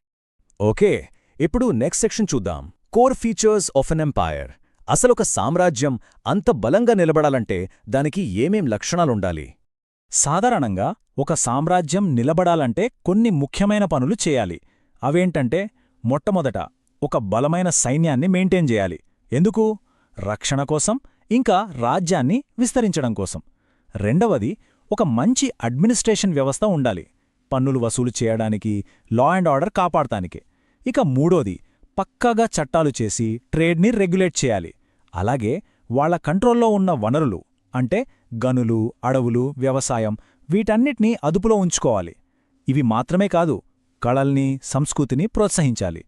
ఓకే, ఇప్పుడు నెక్స్ట్ సెక్షన్ చూద్దాం. Core features of an empire. అసలొక సామ్రాజ్యం అంత బలంగా నిలబడాలంటే దానికి ఏమేం లక్షణాలుండాలి? సాధారణంగా ఒక సామ్రాజ్యం నిలబడాలంటే కొన్ని ముఖ్యమైన పనులు చేయాలి. అవేంటంటే, మొట్టమొదట ఒక బలమైన సైన్యాన్ని మెయింటైన్ చేయాలి. ఎందుకు? రక్షణ కోసం, ఇంకా రాజ్యాన్ని విస్తరించడం కోసం. రెండవది, ఒక మంచి అడ్మినిస్ట్రేషన్ వ్యవస్థ ఉండాలి, పన్నులు వసూలు చేయడానికి, లా అండ్ ఆర్డర్ కాపాడటానికి. ఇక మూడోది, పక్కాగా చట్టాలు చేసి ట్రేడ్ని రెగ్యులేట్ చేయాలి. అలాగే వాళ్ల కంట్రోల్లో ఉన్న వనరులు, అంటే గనులు, అడవులు, వ్యవసాయం, వీటన్నిటినీ అదుపులో ఉంచుకోవాలి. ఇవి మాత్రమే కాదు, కళల్ని, సంస్కృతిని ప్రోత్సహించాలి.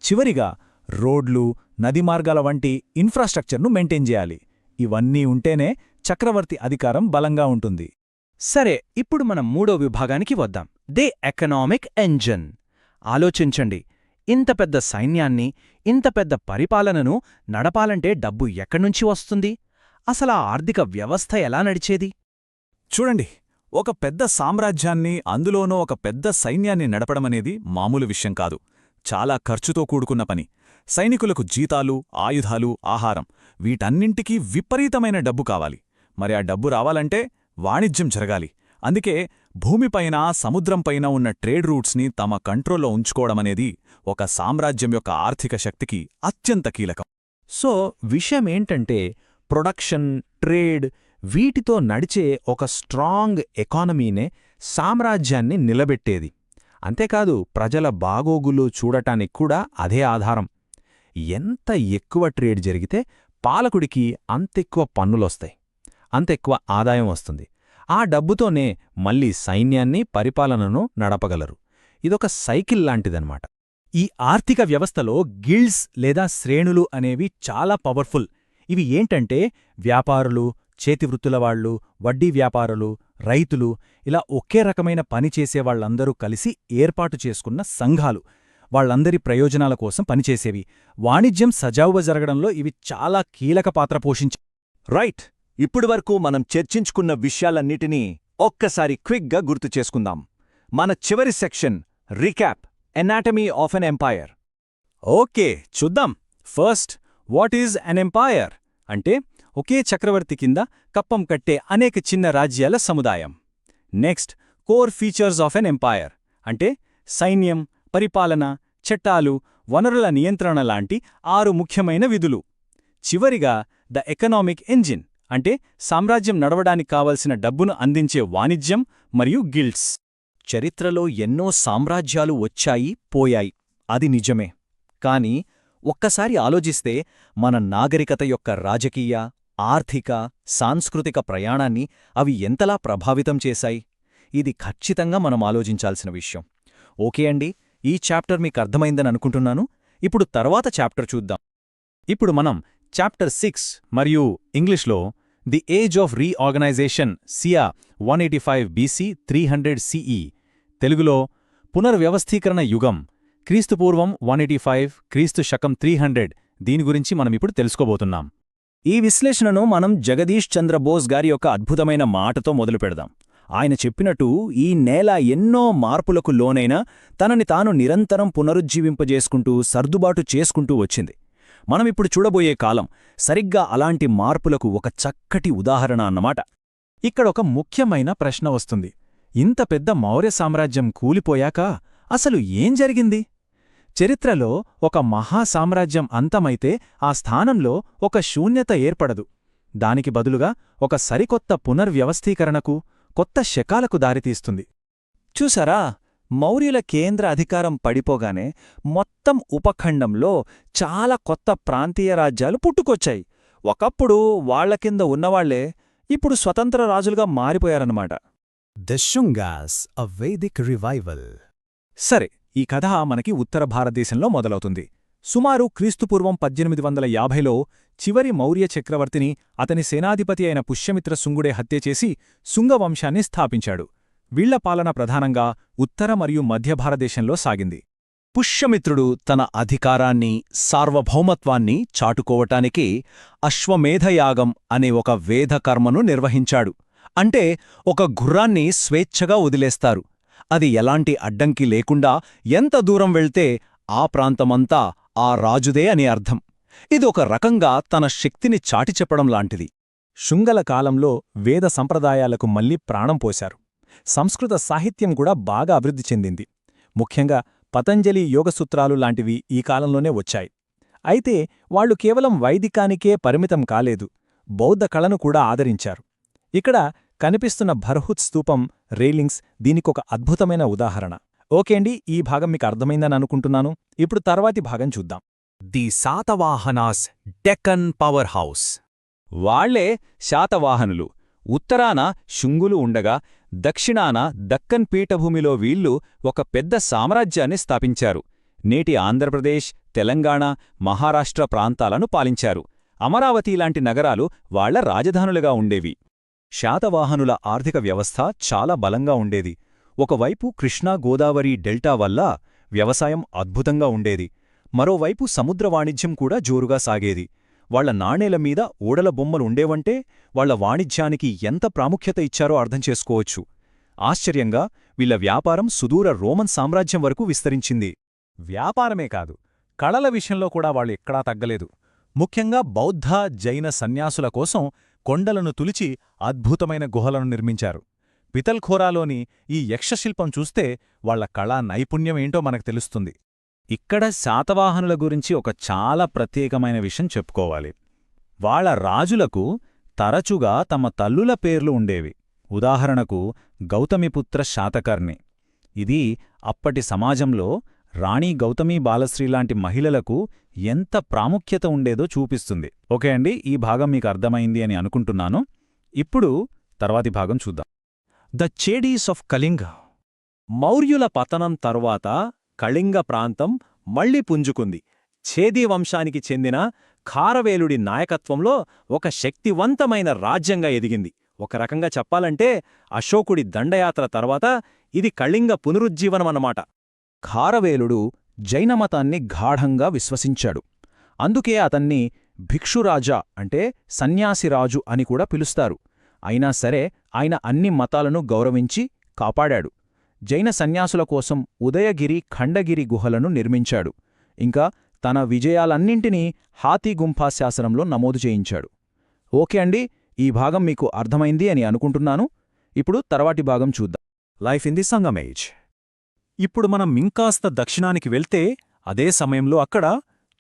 చివరిగా రోడ్లు, నది మార్గాల వంటి ఇన్ఫ్రాస్ట్రక్చర్ను మెయింటైన్ చేయాలి. ఇవన్నీ ఉంటేనే చక్రవర్తి అధికారం బలంగా ఉంటుంది. సరే, ఇప్పుడు మనం మూడో విభాగానికి వద్దాం. The economic engine. ఆలోచించండి, ఇంత పెద్ద సైన్యాన్ని, ఇంత పెద్ద పరిపాలనను నడపాలంటే డబ్బు ఎక్కడ్నుంచి వస్తుంది? అసలా ఆర్థిక వ్యవస్థ ఎలా నడిచేది? చూడండి, ఒక పెద్ద సామ్రాజ్యాన్ని, అందులోనూ ఒక పెద్ద సైన్యాన్ని నడపడమనేది మామూలు విషయం కాదు. చాలా ఖర్చుతో కూడుకున్న పని. సైనికులకు జీతాలు, ఆయుధాలు, ఆహారం, వీటన్నింటికీ విపరీతమైన డబ్బు కావాలి. మరి ఆ డబ్బు రావాలంటే వాణిజ్యం జరగాలి. అందుకే భూమిపైన, సముద్రంపైన ఉన్న ట్రేడ్ రూట్స్ని తమ కంట్రోల్లో ఉంచుకోవడమనేది ఒక సామ్రాజ్యం యొక్క ఆర్థిక శక్తికి అత్యంత కీలకం. సో విషయమేంటంటే, ప్రొడక్షన్, ట్రేడ్, వీటితో నడిచే ఒక స్ట్రాంగ్ ఎకానమీనే సామ్రాజ్యాన్ని నిలబెట్టేది. అంతేకాదు, ప్రజల బాగోగులు చూడటానికి కూడా అదే ఆధారం. ఎంత ఎక్కువ ట్రేడ్ జరిగితే పాలకుడికి అంతెక్కువ పన్నులొస్తాయి, అంతెక్కువ ఆదాయం వస్తుంది. ఆ డబ్బుతోనే మళ్ళీ సైన్యాన్ని, పరిపాలనను నడపగలరు. ఇదొక సైకిల్ లాంటిదన్నమాట. ఈ ఆర్థిక వ్యవస్థలో గిల్డ్స్ లేదా శ్రేణులు అనేవి చాలా పవర్ఫుల్. ఇవి ఏంటంటే, వ్యాపారులు, చేతివృత్తులవాళ్లు, వడ్డీ వ్యాపారులు, రైతులు, ఇలా ఒకే రకమైన పని చేసేవాళ్లందరూ కలిసి ఏర్పాటు చేసుకున్న సంఘాలు. వాళ్లందరి ప్రయోజనాల కోసం పనిచేసేవి. వాణిజ్యం సజావుగా జరగడంలో ఇవి చాలా కీలక పాత్ర పోషించాయి. రైట్, ఇప్పటివరకు మనం చర్చించుకున్న విషయాలన్నిటినీ ఒక్కసారి క్విక్గా గుర్తు చేసుకుందాం. మన చివరి section recap, anatomy of an empire. Okay, చూద్దాం. First, what is an empire? అంటే ఒకే చక్రవర్తి కింద కప్పం కట్టే అనేక చిన్న రాజ్యాల సముదాయం. Next, core features of an empire అంటే సైన్యం, పరిపాలన, చట్టాలు, వనరుల నియంత్రణ లాంటి 6 ముఖ్యమైన విధులు. చివరిగా ద ఎకనామిక్ ఎంజిన్ అంటే సామ్రాజ్యం నడవడానికి కావలసిన డబ్బును అందించే వాణిజ్యం మరియు గిల్డ్స్. చరిత్రలో ఎన్నో సామ్రాజ్యాలు వచ్చాయి, పోయాయి, అది నిజమే. కాని ఒక్కసారి ఆలోచిస్తే మన నాగరికత యొక్క రాజకీయ, ఆర్థిక, సాంస్కృతిక ప్రయాణాన్ని అవి ఎంతలా ప్రభావితం చేశాయి? ఇది ఖచ్చితంగా మనం ఆలోచించాల్సిన విషయం. ఓకే అండి, ఈ చాప్టర్ మీకు అర్థమైందని అనుకుంటున్నాను. ఇప్పుడు తర్వాత చాప్టర్ చూద్దాం. ఇప్పుడు మనం చాప్టర్ 6 మరియు ఇంగ్లీష్లో ది ఏజ్ ఆఫ్ రీఆర్గనైజేషన్ సియా 185 BC 300 CE, తెలుగులో పునర్వ్యవస్థీకరణ యుగం క్రీస్తుపూర్వం 185 క్రీస్తు శకం 300, దీని గురించి మనమిప్పుడు తెలుసుకోబోతున్నాం. ఈ విశ్లేషణను మనం జగదీష్ చంద్ర బోస్ గారి యొక్క అద్భుతమైన మాటతో మొదలుపెడదాం. ఆయన చెప్పినట్టు ఈ నేల ఎన్నో మార్పులకు లోనైనా తనని తాను నిరంతరం పునరుజ్జీవింపజేసుకుంటూ సర్దుబాటు చేసుకుంటూ వచ్చింది. మనమిప్పుడు చూడబోయే కాలం సరిగ్గా అలాంటి మార్పులకు ఒక చక్కటి ఉదాహరణ అన్నమాట. ఇక్కడొక ముఖ్యమైన ప్రశ్న వస్తుంది. ఇంత పెద్ద మౌర్య సామ్రాజ్యం కూలిపోయాక అసలు ఏం జరిగింది? చరిత్రలో ఒక మహాసామ్రాజ్యం అంతమైతే ఆ స్థానంలో ఒక శూన్యత ఏర్పడదు. దానికి బదులుగా ఒక సరికొత్త పునర్వ్యవస్థీకరణకు, కొత్త శకాలకు దారితీస్తుంది. చూసారా, మౌర్యుల కేంద్ర అధికారం పడిపోగానే మొత్తం ఉపఖండంలో చాలా కొత్త ప్రాంతీయ రాజ్యాలు పుట్టుకొచ్చాయి. ఒకప్పుడు వాళ్ల కింద ఉన్నవాళ్లే ఇప్పుడు స్వతంత్ర రాజులుగా మారిపోయారన్నమాట. The Shungas, a Vedic revival. సరే, ఈ కథ మనకి ఉత్తర భారతదేశంలో మొదలవుతుంది. సుమారు క్రీస్తుపూర్వం 1850లో చివరి మౌర్య చక్రవర్తిని అతని సేనాధిపతి అయిన పుష్యమిత్ర శుంగుడే హత్యచేసి శుంగవంశాన్ని స్థాపించాడు. వీళ్ల పాలన ప్రధానంగా ఉత్తర మరియు మధ్య భారతదేశంలో సాగింది. పుష్యమిత్రుడు తన అధికారాన్ని, సార్వభౌమత్వాన్ని చాటుకోవటానికి అశ్వమేధయాగం అనే ఒక వేదకర్మను నిర్వహించాడు. అంటే ఒక గుర్రాన్ని స్వేచ్ఛగా వదిలేస్తారు. అది ఎలాంటి అడ్డంకి లేకుండా ఎంత దూరం వెళ్తే ఆ ప్రాంతమంతా ఆ రాజుదే అని అర్థం. ఇది ఒక రకంగా తన శక్తిని చాటిచెప్పడం లాంటిది. శుంగల కాలంలో వేద సంప్రదాయాలకు మళ్లీ ప్రాణం పోశారు. సంస్కృత సాహిత్యం కూడా బాగా అభివృద్ధి చెందింది. ముఖ్యంగా పతంజలి యోగసూత్రాలు లాంటివి ఈ కాలంలోనే వచ్చాయి. అయితే వాళ్లు కేవలం వైదికానికే పరిమితం కాలేదు, బౌద్ధ కళను కూడా ఆదరించారు. ఇక్కడ కనిపిస్తున్న బర్హుత్ స్తూపం, రైలింగ్స్ దీనికొక అద్భుతమైన ఉదాహరణ. ఓకే అండి, ఈ భాగం మీకు అర్థమైందని అనుకుంటున్నాను. ఇప్పుడు తర్వాతి భాగం చూద్దాం. The Satavahanas Deccan power house. వాళ్లే శాతవాహనులు. ఉత్తరాన శుంగులు ఉండగా దక్షిణాన దక్కన్ పీఠభూమిలో వీళ్లు ఒక పెద్ద సామ్రాజ్యాన్ని స్థాపించారు. నేటి ఆంధ్రప్రదేశ్, తెలంగాణ, మహారాష్ట్ర ప్రాంతాలను పాలించారు. అమరావతి లాంటి నగరాలు వాళ్ల రాజధానులుగా ఉండేవి. శాతవాహనుల ఆర్థిక వ్యవస్థ చాలా బలంగా ఉండేది. ఒకవైపు కృష్ణా గోదావరి డెల్టా వల్ల వ్యవసాయం అద్భుతంగా ఉండేది. మరోవైపు సముద్ర వాణిజ్యం కూడా జోరుగా సాగేది. వాళ్ల నాణేల మీద ఓడల బొమ్మలు ఉండేవంటే వాళ్ల వాణిజ్యానికి ఎంత ప్రాముఖ్యత ఇచ్చారో అర్థం చేసుకోవచ్చు. ఆశ్చర్యంగా వీళ్ల వ్యాపారం సుదూర రోమన్ సామ్రాజ్యం వరకు విస్తరించింది. వ్యాపారమే కాదు, కళల విషయంలో కూడా వాళ్ళు ఎక్కడా తగ్గలేదు. ముఖ్యంగా బౌద్ధ, జైన సన్యాసుల కోసం కొండలను తులిచి అద్భుతమైన గుహలను నిర్మించారు. పితల్ఖోరాలోని ఈ యక్షశిల్పం చూస్తే వాళ్ల కళా నైపుణ్యమేంటో మనకు తెలుస్తుంది. ఇక్కడ శాతవాహనుల గురించి ఒక చాలా ప్రత్యేకమైన విషయం చెప్పుకోవాలి. వాళ్ల రాజులకు తరచుగా తమ తల్లుల పేర్లు ఉండేవి. ఉదాహరణకు గౌతమిపుత్ర శాతకర్ణి. ఇది అప్పటి సమాజంలో రాణి గౌతమీ బాలశ్రీలాంటి మహిళలకు ఎంత ప్రాముఖ్యత ఉండేదో చూపిస్తుంది. ఓకే అండి, ఈ భాగం మీకు అర్థమైంది అని అనుకుంటున్నాను. ఇప్పుడు తర్వాతి భాగం చూద్దాం. The Chedis of Kalinga. మౌర్యుల పతనం తరువాత కళింగ ప్రాంతం మళ్లీ పుంజుకుంది. ఛేదీ వంశానికి చెందిన ఖారవేలుడి నాయకత్వంలో ఒక శక్తివంతమైన రాజ్యంగా ఎదిగింది. ఒక రకంగా చెప్పాలంటే అశోకుడి దండయాత్ర తర్వాత ఇది కళింగ పునరుజ్జీవనమన్నమాట. ఖారవేలుడు జైనమతాన్ని గాఢంగా విశ్వసించాడు. అందుకే అతన్ని భిక్షురాజా అంటే సన్యాసిరాజు అని కూడా పిలుస్తారు. అయినా సరే ఆయన అన్ని మతాలను గౌరవించి కాపాడాడు. జైన సన్యాసుల కోసం ఉదయగిరి, ఖండగిరి గుహలను నిర్మించాడు. ఇంకా తన విజయాలన్నింటినీ హాతీగుంఫా శాసనంలో నమోదు చేయించాడు. ఓకే అండి, ఈ భాగం మీకు అర్థమైంది అని అనుకుంటున్నాను. ఇప్పుడు తర్వాటి భాగం చూద్దాం. Life in the Sangam age. ఇప్పుడు మనం ఇంకాస్త దక్షిణానికి వెళ్తే అదే సమయంలో అక్కడ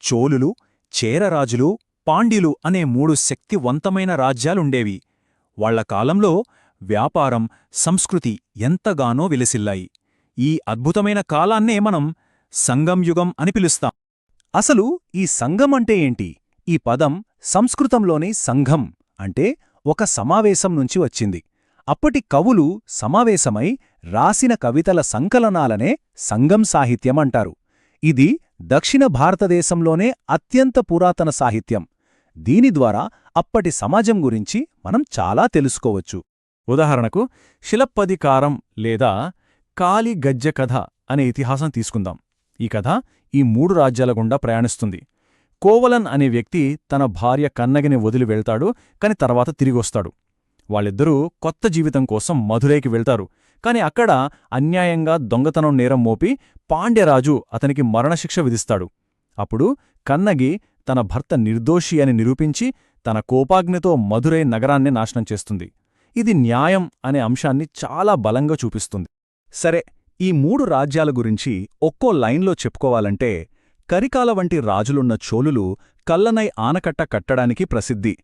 చోళులు, చేరరాజులు, పాండ్యులు అనే 3 శక్తివంతమైన రాజ్యాలుండేవి. వాళ్ల కాలంలో వ్యాపారం, సంస్కృతి ఎంతగానో విలసిల్లాయి. ఈ అద్భుతమైన కాలాన్నే మనం సంగం యుగం అని పిలుస్తాం. అసలు ఈ సంఘం అంటే ఏంటి? ఈ పదం సంస్కృతంలోని సంఘం అంటే ఒక సమావేశం నుంచి వచ్చింది. అప్పటి కవులు సమావేశమై రాసిన కవితల సంకలనాలనే సంగం సాహిత్యం అంటారు. ఇది దక్షిణ భారతదేశంలోనే అత్యంత పురాతన సాహిత్యం. దీని ద్వారా అప్పటి సమాజం గురించి మనం చాలా తెలుసుకోవచ్చు. ఉదాహరణకు శిలప్పదికారం లేదా కాలి గజ్జె కథ అనే ఇతిహాసం తీసుకుందాం. ఈ కథ ఈ 3 రాజ్యాల గుండా ప్రయాణిస్తుంది. కోవలన్ అనే వ్యక్తి తన భార్య కన్నగిని వదిలి వెళ్తాడు, కాని తర్వాత తిరిగొస్తాడు. వాళ్ళిద్దరూ కొత్త జీవితం కోసం మధురైకి వెళ్తారు. కాని అక్కడ అన్యాయంగా దొంగతనం నేరం మోపి పాండ్యరాజు అతనికి మరణశిక్ష విధిస్తాడు. అప్పుడు కన్నగి తన భర్త నిర్దోషి అని నిరూపించి తన కోపాగ్నితో మధురై నగరాన్ని నాశనం చేస్తుంది. ఇది న్యాయం అనే అంశాన్ని చాలా బలంగా చూపిస్తుంది. సరే, ఈ 3 రాజ్యాల గురించి ఒక్కో లైన్లో చెప్పుకోవాలంటే, కరికాల వంటి రాజులున్న చోళులు కల్లనై ఆనకట్ట కట్టడానికి ప్రసిద్ధి.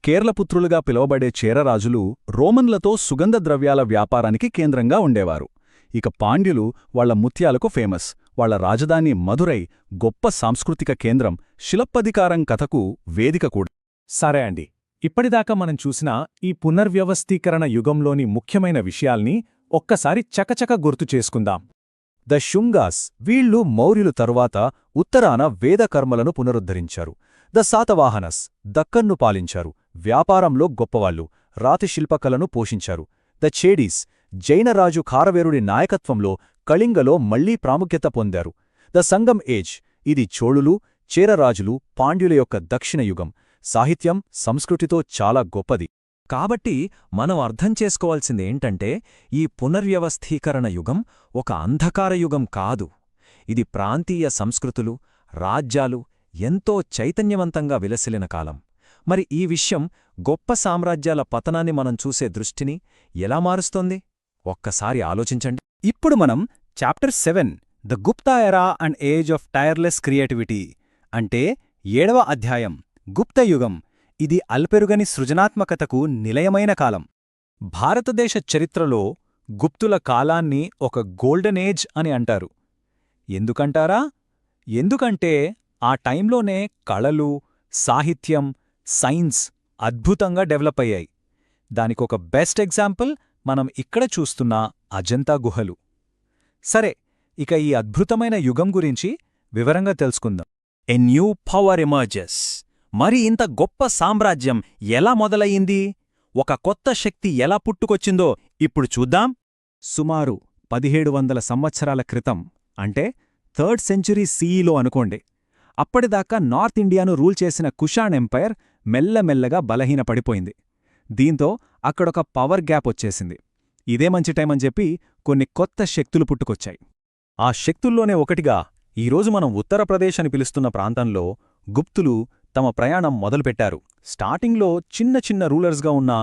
కేరళపుత్రులుగా పిలువబడే చేరరాజులు రోమన్లతో సుగంధ ద్రవ్యాల వ్యాపారానికి కేంద్రంగా ఉండేవారు. ఇక పాండ్యులు వాళ్ల ముత్యాలకు ఫేమస్. వాళ్ల రాజధాని మధురై గొప్ప సాంస్కృతిక కేంద్రం, శిలప్పదికారం కథకు వేదిక కూడా. సరే అండి, ఇప్పటిదాకా మనం చూసిన ఈ పునర్వ్యవస్థీకరణ యుగంలోని ముఖ్యమైన విషయాల్ని ఒక్కసారి చకచక గుర్తు చేసుకుందాం. ద శుంగాస్, వీళ్లు మౌర్యులు తరువాత ఉత్తరాన వేదకర్మలను పునరుద్ధరించారు. ద శాతవాహనస్, దక్కన్ను పాలించారు. వ్యాపారంలో గొప్పవాళ్లు, రాతి శిల్పకళను పోషించారు. ద చేడీస్, జైనరాజు ఖారవేరుడి నాయకత్వంలో కళింగలో మళ్లీ ప్రాముఖ్యత పొందారు. ద సంగం ఏజ్, ఇది చోళులు, చేరరాజులు, పాండ్యుల యొక్క దక్షిణ యుగం. సాహిత్యం, సంస్కృతితో చాలా గొప్పది. కాబట్టి మనం అర్థం చేసుకోవాల్సిందేంటంటే, ఈ పునర్వ్యవస్థీకరణ యుగం ఒక అంధకార యుగం కాదు. ఇది ప్రాంతీయ సంస్కృతులు, రాజ్యాలు ఎంతో చైతన్యవంతంగా విలసిలిన కాలం. మరి ఈ విషయం గొప్ప సామ్రాజ్యాల పతనాన్ని మనం చూసే దృష్టిని ఎలా మారుస్తోంది? ఒక్కసారి ఆలోచించండి. ఇప్పుడు మనం చాప్టర్ 7 ద గుప్తా ఎరా and age of tyreless creativity అంటే 7వ అధ్యాయం గుప్తయుగం. ఇది అల్పెరుగని సృజనాత్మకతకు నిలయమైన కాలం. భారతదేశ చరిత్రలో గుప్తుల కాలాన్ని ఒక గోల్డెన్ ఏజ్ అని అంటారు. ఎందుకంటారా? ఎందుకంటే ఆ టైంలోనే కళలు, సాహిత్యం, సైన్స్ అద్భుతంగా డెవలప్ అయ్యాయి. దానికొక బెస్ట్ ఎగ్జాంపుల్ మనం ఇక్కడ చూస్తున్న అజంతా గుహలు. సరే, ఇక ఈ అద్భుతమైన యుగం గురించి వివరంగా తెలుసుకుందాం. A new power emerges. మరి ఇంత గొప్ప సామ్రాజ్యం ఎలా మొదలయ్యింది? ఒక కొత్త శక్తి ఎలా పుట్టుకొచ్చిందో ఇప్పుడు చూద్దాం. సుమారు 1700 సంవత్సరాల క్రితం, అంటే 3rd సెంచురీ CEలో అనుకోండి. అప్పటిదాకా నార్త్ ఇండియాను రూల్ చేసిన కుషాన్ ఎంపైర్ మెల్లమెల్లగా బలహీనపడిపోయింది. దీంతో అక్కడొక పవర్ గ్యాప్ వచ్చేసింది. ఇదే మంచి టైం అని చెప్పి కొన్ని కొత్త శక్తులు పుట్టుకొచ్చాయి. ఆ శక్తుల్లోనే ఒకటిగా ఈరోజు మనం ఉత్తరప్రదేశ్ అని పిలుస్తున్న ప్రాంతంలో గుప్తులు తమ ప్రయాణం మొదలుపెట్టారు. స్టార్టింగ్లో చిన్న చిన్న రూలర్స్గా ఉన్న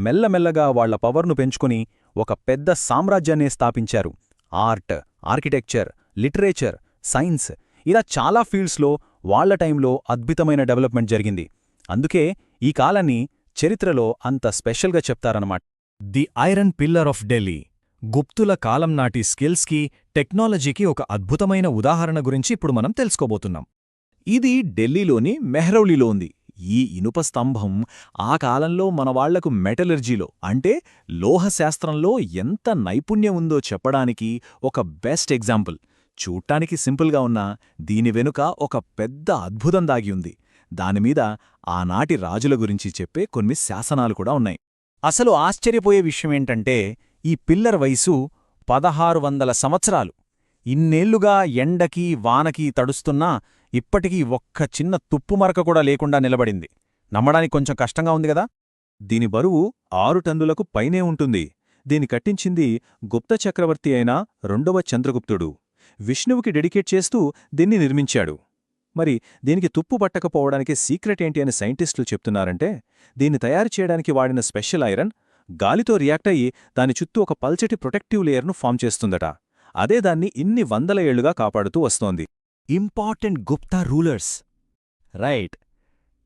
మెల్లమెల్లగా వాళ్ల పవర్ను పెంచుకుని ఒక పెద్ద సామ్రాజ్యాన్నే స్థాపించారు. ఆర్ట్, ఆర్కిటెక్చర్, లిటరేచర్, సైన్స్ ఇలా చాలా ఫీల్డ్స్లో వాళ్ల టైంలో అద్భుతమైన డెవలప్మెంట్ జరిగింది. అందుకే ఈ కాలాన్ని చరిత్రలో అంత స్పెషల్గా చెప్తారన్నమాట. The iron pillar of Delhi. గుప్తుల కాలం నాటి స్కిల్స్కి, టెక్నాలజీకి ఒక అద్భుతమైన ఉదాహరణ గురించి ఇప్పుడు మనం తెలుసుకోబోతున్నాం. ఇది ఢిల్లీలోని మెహ్రౌలీలో ఉంది. ఈ ఇనుప స్తంభం ఆ కాలంలో మనవాళ్లకు మెటలర్జీలో అంటే లోహశాస్త్రంలో ఎంత నైపుణ్యం ఉందో చెప్పడానికి ఒక బెస్ట్ ఎగ్జాంపుల్. చూడ్డానికి సింపుల్గా ఉన్నా దీని వెనుక ఒక పెద్ద అద్భుతం దాగి ఉంది. దానిమీద ఆనాటి రాజుల గురించి చెప్పే కొన్ని శాసనాలు కూడా ఉన్నాయి. అసలు ఆశ్చర్యపోయే విషయమేంటంటే ఈ పిల్లర్ వయసు 1600 సంవత్సరాలు. ఇన్నేళ్లుగా ఎండకి వానకి తడుస్తున్నా ఇప్పటికీ ఒక్క చిన్న తుప్పుమరక కూడా లేకుండా నిలబడింది. నమ్మడానికి కొంచెం కష్టంగా ఉంది కదా. దీని బరువు 6 టన్నులకు పైనే ఉంటుంది. దీని కట్టించింది గుప్త చక్రవర్తి అయిన 2వ చంద్రగుప్తుడు. విష్ణువుకి డెడికేట్ చేస్తూ దీన్ని నిర్మించాడు. మరి దీనికి తుప్పు పట్టకపోవడానికి సీక్రెట్ ఏంటి అని సైంటిస్టులు చెప్తున్నారంటే, దీన్ని తయారు చేయడానికి వాడిన స్పెషల్ ఐరన్ గాలితో రియాక్ట్ అయ్యి దాని చుట్టూ ఒక పల్చటి ప్రొటెక్టివ్ లేయర్ను ఫామ్ చేస్తుందట. అదే దాన్ని ఇన్ని వందల ఏళ్లుగా కాపాడుతూ వస్తోంది. Important Gupta rulers. రైట్.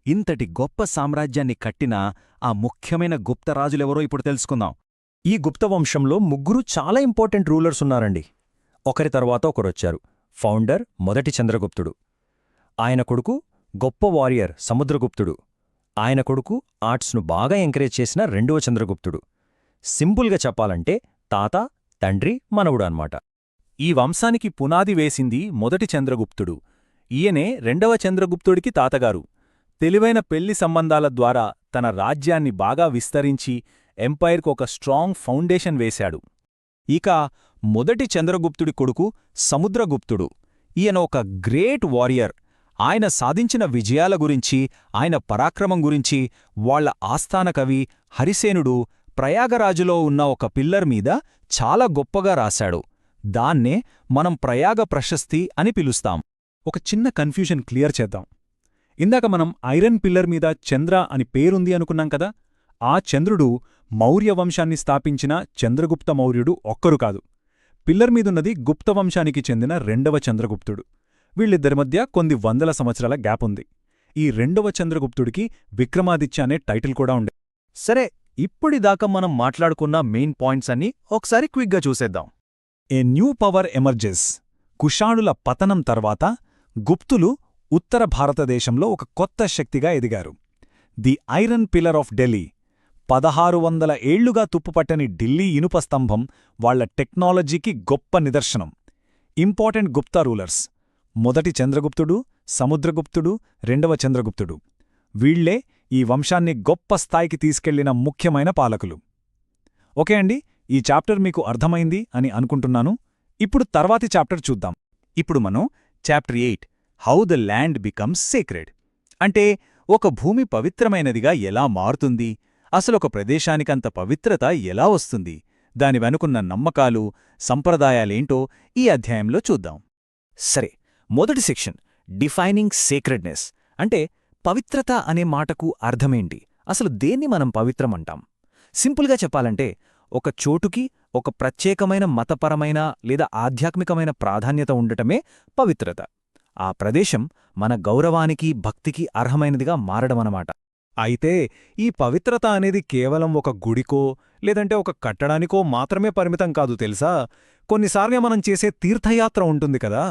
ఇంతటి గొప్ప సామ్రాజ్యాన్ని కట్టిన ఆ ముఖ్యమైన గుప్తరాజులెవరో ఇప్పుడు తెలుసుకుందాం. ఈ గుప్తవంశంలో ముగ్గురు చాలా ఇంపార్టెంట్ రూలర్స్ ఉన్నారండి. ఒకరి తర్వాత ఒకరొచ్చారు. ఫౌండర్ మొదటి చంద్రగుప్తుడు, ఆయన కొడుకు గొప్ప వారియర్ సముద్రగుప్తుడు, ఆయన కొడుకు ఆర్ట్స్ను బాగా ఎంకరేజ్ చేసిన రెండవ చంద్రగుప్తుడు. సింపుల్గా చెప్పాలంటే తాత, తండ్రి, మనవుడు అన్నమాట. ఈ వంశానికి పునాది వేసింది మొదటి చంద్రగుప్తుడు. ఈయనే రెండవ చంద్రగుప్తుడికి తాతగారు. తెలివైన పెళ్లి సంబంధాల ద్వారా తన రాజ్యాన్ని బాగా విస్తరించి ఎంపైర్కు ఒక స్ట్రాంగ్ ఫౌండేషన్ వేశాడు. ఇక మొదటి చంద్రగుప్తుడి కొడుకు సముద్రగుప్తుడు. ఈయన ఒక గ్రేట్ వారియర్. ఆయన సాధించిన విజయాల గురించి, ఆయన పరాక్రమం గురించి వాళ్ల ఆస్థాన కవి హరిసేనుడు ప్రయాగరాజులో ఉన్న ఒక పిల్లర్ మీద చాలా గొప్పగా రాశాడు. దాన్నే మనం ప్రయాగ ప్రశస్తి అని పిలుస్తాం. ఒక చిన్న కన్ఫ్యూజన్ క్లియర్ చేద్దాం. ఇందాక మనం ఐరన్ పిల్లర్ మీద చంద్ర అని పేరుంది అనుకున్నాం కదా. ఆ చంద్రుడు మౌర్య వంశాన్ని స్థాపించిన చంద్రగుప్త మౌర్యుడు ఒక్కరు కాదు. పిల్లర్ మీదున్నది గుప్తవంశానికి చెందిన రెండవ చంద్రగుప్తుడు. వీళ్ళిద్దరి మధ్య కొన్ని వందల సంవత్సరాల గ్యాప్ ఉంది. ఈ రెండవ చంద్రగుప్తుడికి విక్రమాదిత్య అనే టైటిల్ కూడా ఉండే. సరే, ఇప్పుడిదాకా మనం మాట్లాడుకున్న మెయిన్ పాయింట్స్ అన్నీ ఒకసారి క్విక్గా చూసేద్దాం. A new power emerges. కుషాణుల పతనం తర్వాత గుప్తులు ఉత్తర భారతదేశంలో ఒక కొత్త శక్తిగా ఎదిగారు. The iron pillar of Delhi. 1600 ఏళ్లుగా తుప్పుపట్టని ఢిల్లీ ఇనుప స్తంభం వాళ్ల టెక్నాలజీకి గొప్ప నిదర్శనం. Important Gupta rulers. మొదటి చంద్రగుప్తుడు, సముద్రగుప్తుడు, రెండవ చంద్రగుప్తుడు. వీళ్లే ఈ వంశాన్ని గొప్ప స్థాయికి తీసుకెళ్లిన ముఖ్యమైన పాలకులు. ఓకే అండి, ఈ చాప్టర్ మీకు అర్థమైంది అని అనుకుంటున్నాను. ఇప్పుడు తర్వాతి చాప్టర్ చూద్దాం. ఇప్పుడు మనం chapter 8 how the land becomes sacred. అంటే ఒక భూమి పవిత్రమైనదిగా ఎలా మారుతుంది, అసలొక ప్రదేశానికంత పవిత్రత ఎలా వస్తుంది, దాని వెనుకున్న నమ్మకాలు, సంప్రదాయాలేంటో ఈ అధ్యాయంలో చూద్దాం. సరే, మొదటి సెక్షన్ డిఫైనింగ్ సేక్రెడ్నెస్. అంటే పవిత్రత అనే మాటకు అర్థమేంటి, అసలు దేన్ని మనం పవిత్రమంటాం? సింపుల్గా చెప్పాలంటే ఒక చోటుకి ఒక ప్రత్యేకమైన మతపరమైన లేదా ఆధ్యాత్మికమైన ప్రాధాన్యత ఉండటమే పవిత్రత. ఆ ప్రదేశం మన గౌరవానికి, భక్తికి అర్హమైనదిగా మారడమన్నమాట. అయితే ఈ పవిత్రత అనేది కేవలం ఒక గుడికో లేదంటే ఒక కట్టడానికో మాత్రమే పరిమితం కాదు తెలుసా. కొన్నిసార్లు మనం చేసే తీర్థయాత్ర ఉంటుంది కదా,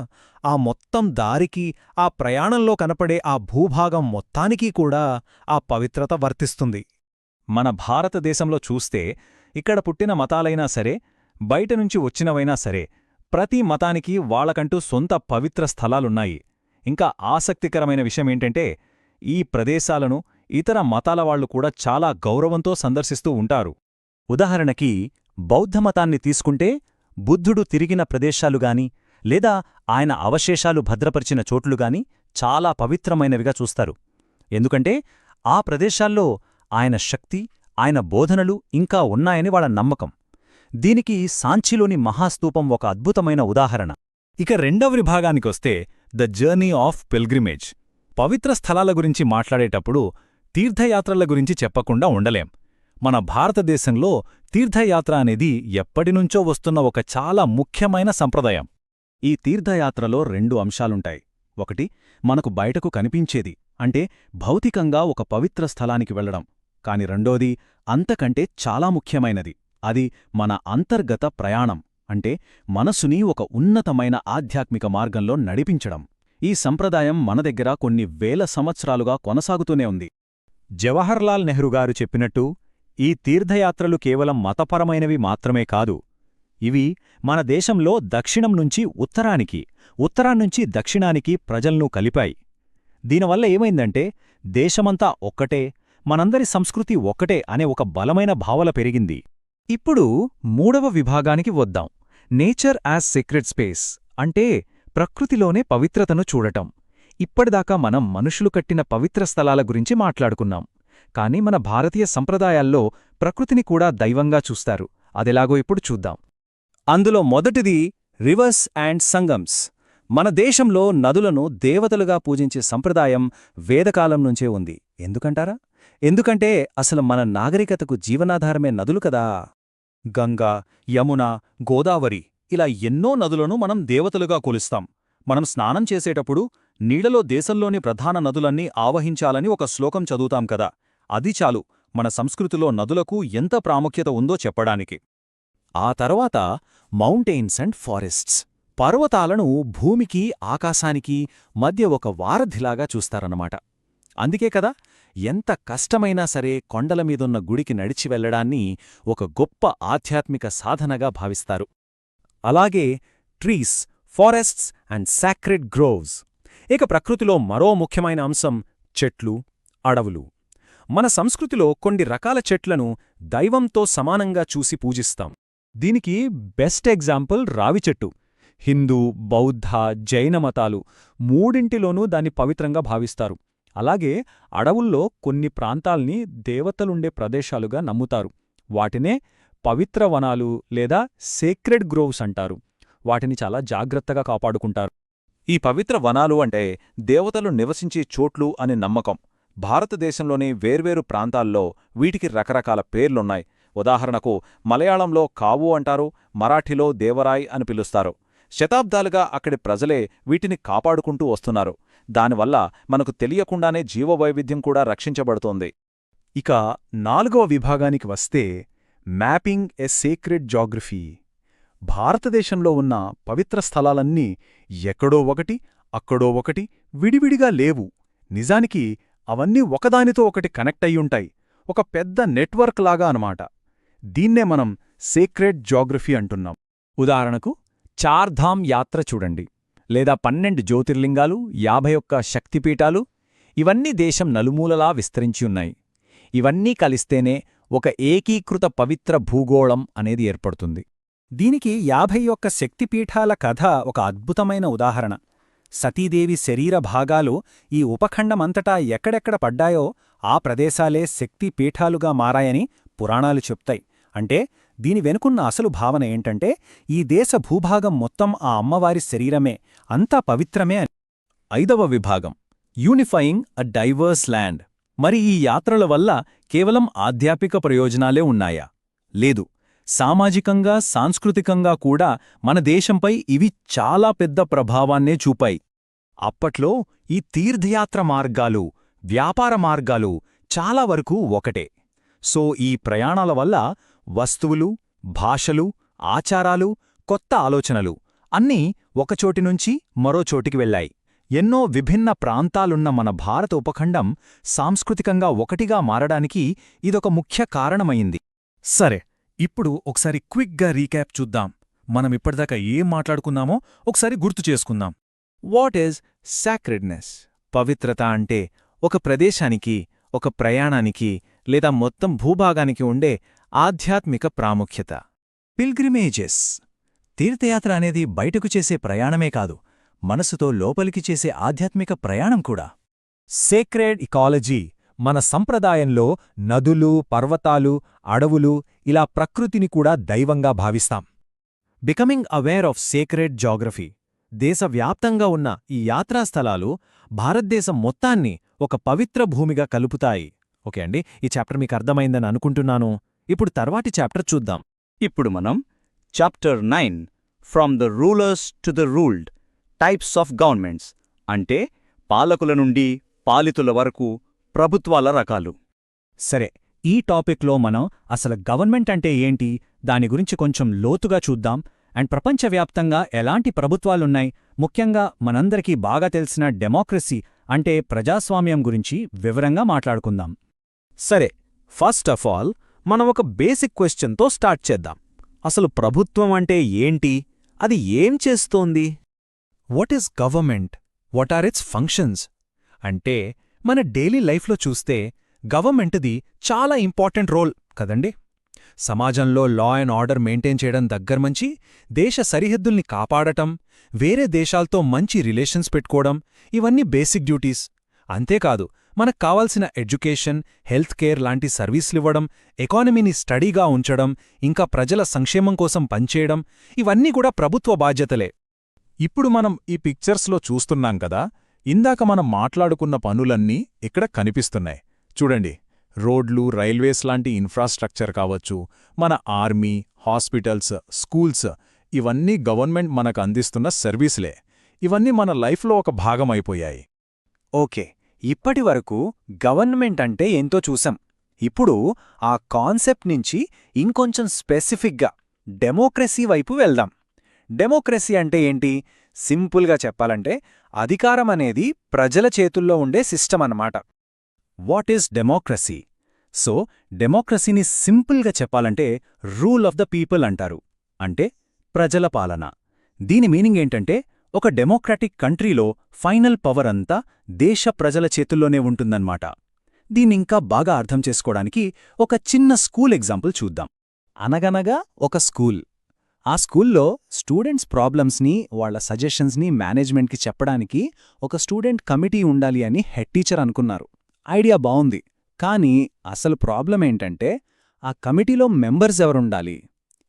ఆ మొత్తం దారికి, ఆ ప్రయాణంలో కనపడే ఆ భూభాగం మొత్తానికి కూడా ఆ పవిత్రత వర్తిస్తుంది. మన భారతదేశంలో చూస్తే ఇక్కడ పుట్టిన మతాలైనా సరే, బయటనుంచి వచ్చినవైనా సరే, ప్రతి మతానికి వాళ్ళకంటూ సొంత పవిత్ర స్థలాలున్నాయి. ఇంకా ఆసక్తికరమైన విషయమేంటంటే ఈ ప్రదేశాలను ఇతర మతాల వాళ్లు కూడా చాలా గౌరవంతో సందర్శిస్తూ ఉంటారు. ఉదాహరణకి బౌద్ధమతాన్ని తీసుకుంటే బుద్ధుడు తిరిగిన ప్రదేశాలుగాని లేదా ఆయన అవశేషాలు భద్రపరిచిన చోట్లుగాని చాలా పవిత్రమైనవిగా చూస్తారు. ఎందుకంటే ఆ ప్రదేశాల్లో ఆయన శక్తి, ఆయన బోధనలు ఇంకా ఉన్నాయని వాళ్ళ నమ్మకం. దీనికి సాంచిలోని మహాస్తూపం ఒక అద్భుతమైన ఉదాహరణ. ఇక రెండవ విభాగానికొస్తే ద జర్నీ ఆఫ్ పిల్గ్రిమేజ్. పవిత్ర స్థలాల గురించి మాట్లాడేటప్పుడు తీర్థయాత్రల గురించి చెప్పకుండా ఉండలేం. మన భారతదేశంలో తీర్థయాత్ర అనేది ఎప్పటినుంచో వస్తున్న ఒక చాలా ముఖ్యమైన సంప్రదాయం. ఈ తీర్థయాత్రలో 2 అంశాలుంటాయి. ఒకటి మనకు బయటకు కనిపించేది, అంటే భౌతికంగా ఒక పవిత్ర స్థలానికి వెళ్లడం. కాని రెండోది అంతకంటే చాలా ముఖ్యమైనది, అది మన అంతర్గత ప్రయాణం, అంటే మనసుని ఒక ఉన్నతమైన ఆధ్యాత్మిక మార్గంలో నడిపించడం. ఈ సంప్రదాయం మన దగ్గర కొన్ని వేల సంవత్సరాలుగా కొనసాగుతూనే ఉంది. జవహర్లాల్ నెహ్రూ గారు చెప్పినట్టు ఈ తీర్థయాత్రలు కేవలం మతపరమైనవి మాత్రమే కాదు. ఇవి మన దేశంలో దక్షిణం నుంచి ఉత్తరానికి, ఉత్తరాన్నుంచి దక్షిణానికి ప్రజల్ను కలిపాయి. దీనివల్ల ఏమైందంటే దేశమంతా ఒక్కటే, మనందరి సంస్కృతి ఒక్కటే అనే ఒక బలమైన భావన పెరిగింది. ఇప్పుడు 3వ విభాగానికి వద్దాం. Nature as sacred space. అంటే ప్రకృతిలోనే పవిత్రతను చూడటం. ఇప్పటిదాకా మనం మనుషులు కట్టిన పవిత్ర స్థలాల గురించి మాట్లాడుకున్నాం. కాని మన భారతీయ సంప్రదాయాల్లో ప్రకృతిని కూడా దైవంగా చూస్తారు. అదెలాగో ఇప్పుడు చూద్దాం. అందులో మొదటిది రివర్స్ అండ్ సంగమ్స్. మన దేశంలో నదులను దేవతలుగా పూజించే సంప్రదాయం వేదకాలం నుంచే ఉంది. ఎందుకంటారా? ఎందుకంటే అసలు మన నాగరికతకు జీవనాధారమే నదులు కదా. గంగా, యమున, గోదావరి ఇలా ఎన్నో నదులను మనం దేవతలుగా కొలుస్తాం. మనం స్నానం చేసేటప్పుడు నీళ్లలో దేశంలోని ప్రధాన నదులన్నీ ఆవహించాలని ఒక శ్లోకం చదువుతాం కదా. అది చాలు మన సంస్కృతిలో నదులకు ఎంత ప్రాముఖ్యత ఉందో చెప్పడానికి. ఆ తర్వాత మౌంటైన్స్ అండ్ ఫారెస్ట్స్. పర్వతాలను భూమికి, ఆకాశానికి మధ్య ఒక వారధిలాగా చూస్తారన్నమాట. అందుకే కదా ఎంత కష్టమైనా సరే కొండల మీదున్న గుడికి నడిచి వెళ్లడాన్ని ఒక గొప్ప ఆధ్యాత్మిక సాధనగా భావిస్తారు. అలాగే trees, forests and sacred groves. ఇక ప్రకృతిలో మరో ముఖ్యమైన అంశం చెట్లు, అడవులు. మన సంస్కృతిలో కొన్ని రకాల చెట్లను దైవంతో సమానంగా చూసి పూజిస్తాం. దీనికి బెస్ట్ ఎగ్జాంపుల్ రావి చెట్టు. హిందూ, బౌద్ధ, జైన మతాలు మూడింటిలోనూ దాన్ని పవిత్రంగా భావిస్తారు. అలాగే అడవుల్లో కొన్ని ప్రాంతాల్ని దేవతలుండే ప్రదేశాలుగా నమ్ముతారు. వాటినే పవిత్ర వనాలు లేదా సేక్రెడ్ గ్రోవ్స్ అంటారు. వాటిని చాలా జాగ్రత్తగా కాపాడుకుంటారు. ఈ పవిత్ర వనాలు అంటే దేవతలు నివసించే చోట్లు అనే నమ్మకం. భారతదేశంలోని వేర్వేరు ప్రాంతాల్లో వీటికి రకరకాల పేర్లున్నాయి. ఉదాహరణకు మలయాళంలో కావు అంటారు, మరాఠీలో దేవరాయ్ అని పిలుస్తారు. శతాబ్దాలుగా అక్కడి ప్రజలే వీటిని కాపాడుకుంటూ వస్తున్నారు. దానివల్ల మనకు తెలియకుండానే జీవవైవిధ్యం కూడా రక్షించబడుతోంది. ఇక 4వ విభాగానికి వస్తే మ్యాపింగ్ ఎ సేక్రెడ్ జాగ్రఫీ. భారతదేశంలో ఉన్న పవిత్ర స్థలాలన్నీ ఎక్కడో ఒకటి, అక్కడో ఒకటి విడివిడిగా లేవు. నిజానికి అవన్నీ ఒకదానితో ఒకటి కనెక్ట్ అయ్యుంటాయి. ఒక పెద్ద నెట్వర్క్ లాగా అనమాట. దీన్నే మనం సేక్రెడ్ జాగ్రఫీ అంటున్నాం. ఉదాహరణకు చార్ధామ్ యాత్ర చూడండి, లేదా 12 జ్యోతిర్లింగాలు, 51 శక్తిపీఠాలు. ఇవన్నీ దేశం నలుమూలలా విస్తరించి ఉన్నాయి. ఇవన్నీ కలిస్తేనే ఒక ఏకీకృత పవిత్ర భూగోళం అనేది ఏర్పడుతుంది. దీనికి 51 శక్తిపీఠాల కథ ఒక అద్భుతమైన ఉదాహరణ. సతీదేవి శరీర భాగాలు ఈ ఉపఖండమంతటా ఎక్కడెక్కడ పడ్డాయో ఆ ప్రదేశాలే శక్తిపీఠాలుగా మారాయని పురాణాలు చెప్తాయి. అంటే దీని వెనుకున్న అసలు భావన ఏంటంటే ఈ దేశ భూభాగం మొత్తం ఆ అమ్మవారి శరీరమే, అంతా పవిత్రమే అని. 5వ విభాగం యూనిఫయింగ్ అ డైవర్స్ ల్యాండ్. మరి ఈ యాత్రల వల్ల కేవలం ఆధ్యాత్మిక ప్రయోజనాలే ఉన్నాయా? లేదు. సామాజికంగా, సాంస్కృతికంగా కూడా మన దేశంపై ఇవి చాలా పెద్ద ప్రభావాన్నే చూపాయి. అప్పట్లో ఈ తీర్థయాత్ర మార్గాలు, వ్యాపార మార్గాలు చాలా వరకు ఒకటే. సో ఈ ప్రయాణాల వల్ల వస్తువులు, భాషలు, ఆచారాలు, కొత్త ఆలోచనలు అన్నీ ఒకచోటినుంచి మరో చోటికి వెళ్లాయి. ఎన్నో విభిన్న ప్రాంతాలున్న మన భారత ఉపఖండం సాంస్కృతికంగా ఒకటిగా మారడానికి ఇదొక ముఖ్య కారణమైంది. సరే, ఇప్పుడు ఒకసారి క్విక్గా రీక్యాప్ చూద్దాం. మనమిప్పటిదాకా ఏం మాట్లాడుకున్నామో ఒకసారి గుర్తు చేసుకుందాం. What is sacredness? పవిత్రత అంటే ఒక ప్రదేశానికి, ఒక ప్రయాణానికి లేదా మొత్తం భూభాగానికి ఉండే ఆధ్యాత్మిక ప్రాముఖ్యత. పిల్గ్రిమేజెస్. తీర్థయాత్ర అనేది బయటకు చేసే ప్రయాణమే కాదు, మనసుతో లోపలికి చేసే ఆధ్యాత్మిక ప్రయాణం కూడా. Sacred ecology. మన సంప్రదాయంలో నదులు, పర్వతాలు, అడవులు ఇలా ప్రకృతిని కూడా దైవంగా భావిస్తాం. Becoming aware of sacred geography. దేశవ్యాప్తంగా ఉన్న ఈ యాత్రాస్థలాలు భారతదేశం మొత్తాన్ని ఒక పవిత్ర భూమిగా కలుపుతాయి. ఓకే అండి, ఈ చాప్టర్ మీకు అర్థమైందని అనుకుంటున్నాను. ఇప్పుడు తర్వాటి చాప్టర్ చూద్దాం. ఇప్పుడు మనం chapter 9 from the rulers to the ruled types of governments అంటే పాలకుల నుండి పాలితుల వరకు ప్రభుత్వాల రకాలు. సరే, ఈ టాపిక్లో మనం అసలు గవర్నమెంట్ అంటే ఏంటి, దాని గురించి కొంచెం లోతుగా చూద్దాం. అండ్ ప్రపంచవ్యాప్తంగా ఎలాంటి ప్రభుత్వాలున్నాయి, ముఖ్యంగా మనందరికీ బాగా తెలిసిన డెమోక్రసీ అంటే ప్రజాస్వామ్యం గురించి వివరంగా మాట్లాడుకుందాం. సరే, ఫస్ట్ ఆఫ్ ఆల్ మనం ఒక బేసిక్ క్వశ్చన్తో స్టార్ట్ చేద్దాం. అసలు ప్రభుత్వం అంటే ఏంటి? అది ఏం చేస్తోంది? What is government? What are its functions? అంటే మన డైలీ లైఫ్లో చూస్తే గవర్నమెంట్ది చాలా ఇంపార్టెంట్ రోల్ కదండి. సమాజంలో లా అండ్ ఆర్డర్ మెయింటైన్ చేయడం దగ్గర్మంచి దేశ సరిహద్దుల్ని కాపాడటం, వేరే దేశాలతో మంచి రిలేషన్స్ పెట్టుకోవడం, ఇవన్నీ బేసిక్ డ్యూటీస్. అంతేకాదు మనకు కావాల్సిన ఎడ్యుకేషన్, హెల్త్ కేర్ లాంటి సర్వీసులివ్వడం, ఎకానమీని స్టడీగా ఉంచడం, ఇంకా ప్రజల సంక్షేమం కోసం పనిచేయడం, ఇవన్నీ కూడా ప్రభుత్వ బాధ్యతలే. ఇప్పుడు మనం ఈ పిక్చర్స్లో చూస్తున్నాం కదా, ఇందాక మనం మాట్లాడుకున్న పనులన్నీ ఇక్కడ కనిపిస్తున్నాయి. చూడండి, రోడ్లు, రైల్వేస్ లాంటి ఇన్ఫ్రాస్ట్రక్చర్ కావచ్చు, మన ఆర్మీ, హాస్పిటల్స్, స్కూల్స్, ఇవన్నీ గవర్నమెంట్ మనకు అందిస్తున్న సర్వీసులే. ఇవన్నీ మన లైఫ్లో ఒక భాగమైపోయాయి. ఓకే, ఇప్పటివరకు గవర్నమెంట్ అంటే ఏంతో చూసాం. ఇప్పుడు ఆ కాన్సెప్ట్ నుంచి ఇంకొంచెం స్పెసిఫిక్గా డెమోక్రసీ వైపు వెళ్దాం. డెమోక్రసీ అంటే ఏంటి? సింపుల్గా చెప్పాలంటే అధికారం అనేది ప్రజల చేతుల్లో ఉండే సిస్టమ్ అన్నమాట. What is democracy? సో డెమోక్రసీని సింపుల్గా చెప్పాలంటే రూల్ ఆఫ్ ద పీపుల్ అంటారు, అంటే ప్రజల పాలన. దీని మీనింగ్ ఏంటంటే ఒక డెమోక్రాటిక్ కంట్రీలో ఫైనల్ పవర్ అంతా దేశ ప్రజల చేతుల్లోనే ఉంటుందన్నమాట. దీన్నింకా బాగా అర్థం చేసుకోవడానికి ఒక చిన్న స్కూల్ ఎగ్జాంపుల్ చూద్దాం. అనగనగా ఒక స్కూల్. ఆ స్కూల్లో స్టూడెంట్స్ ప్రాబ్లమ్స్ని, వాళ్ల సజెషన్స్ని మేనేజ్మెంట్కి చెప్పడానికి ఒక స్టూడెంట్ కమిటీ ఉండాలి అని హెడ్ టీచర్ అనుకున్నారు. ఐడియా బావుంది, కానీ అసలు ప్రాబ్లం ఏంటంటే ఆ కమిటీలో మెంబర్స్ ఎవరుండాలి?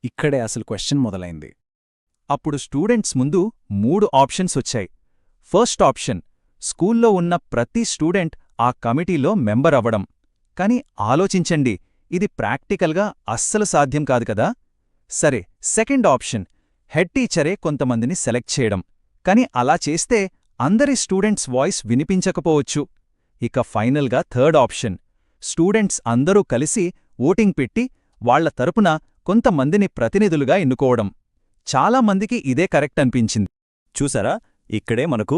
ఇక్కడే అసలు క్వశ్చన్ మొదలైంది. అప్పుడు స్టూడెంట్స్ ముందు 3 ఆప్షన్స్ వచ్చాయి. ఫస్ట్ ఆప్షన్, స్కూల్లో ఉన్న ప్రతి స్టూడెంట్ ఆ కమిటీలో మెంబర్ అవ్వడం. కాని ఆలోచించండి, ఇది ప్రాక్టికల్గా అస్సలు సాధ్యం కాదు కదా. సరే, సెకండ్ ఆప్షన్, హెడ్ టీచరే కొంతమందిని సెలెక్ట్ చేయడం. కాని అలా చేస్తే అందరి స్టూడెంట్స్ వాయిస్ వినిపించకపోవచ్చు. ఇక ఫైనల్గా థర్డ్ ఆప్షన్, స్టూడెంట్స్ అందరూ కలిసి ఓటింగ్ పెట్టి వాళ్ల తరపున కొంతమందిని ప్రతినిధులుగా ఎన్నుకోవడం. చాలామందికి ఇదే కరెక్ట్ అనిపించింది. చూసారా, ఇక్కడే మనకు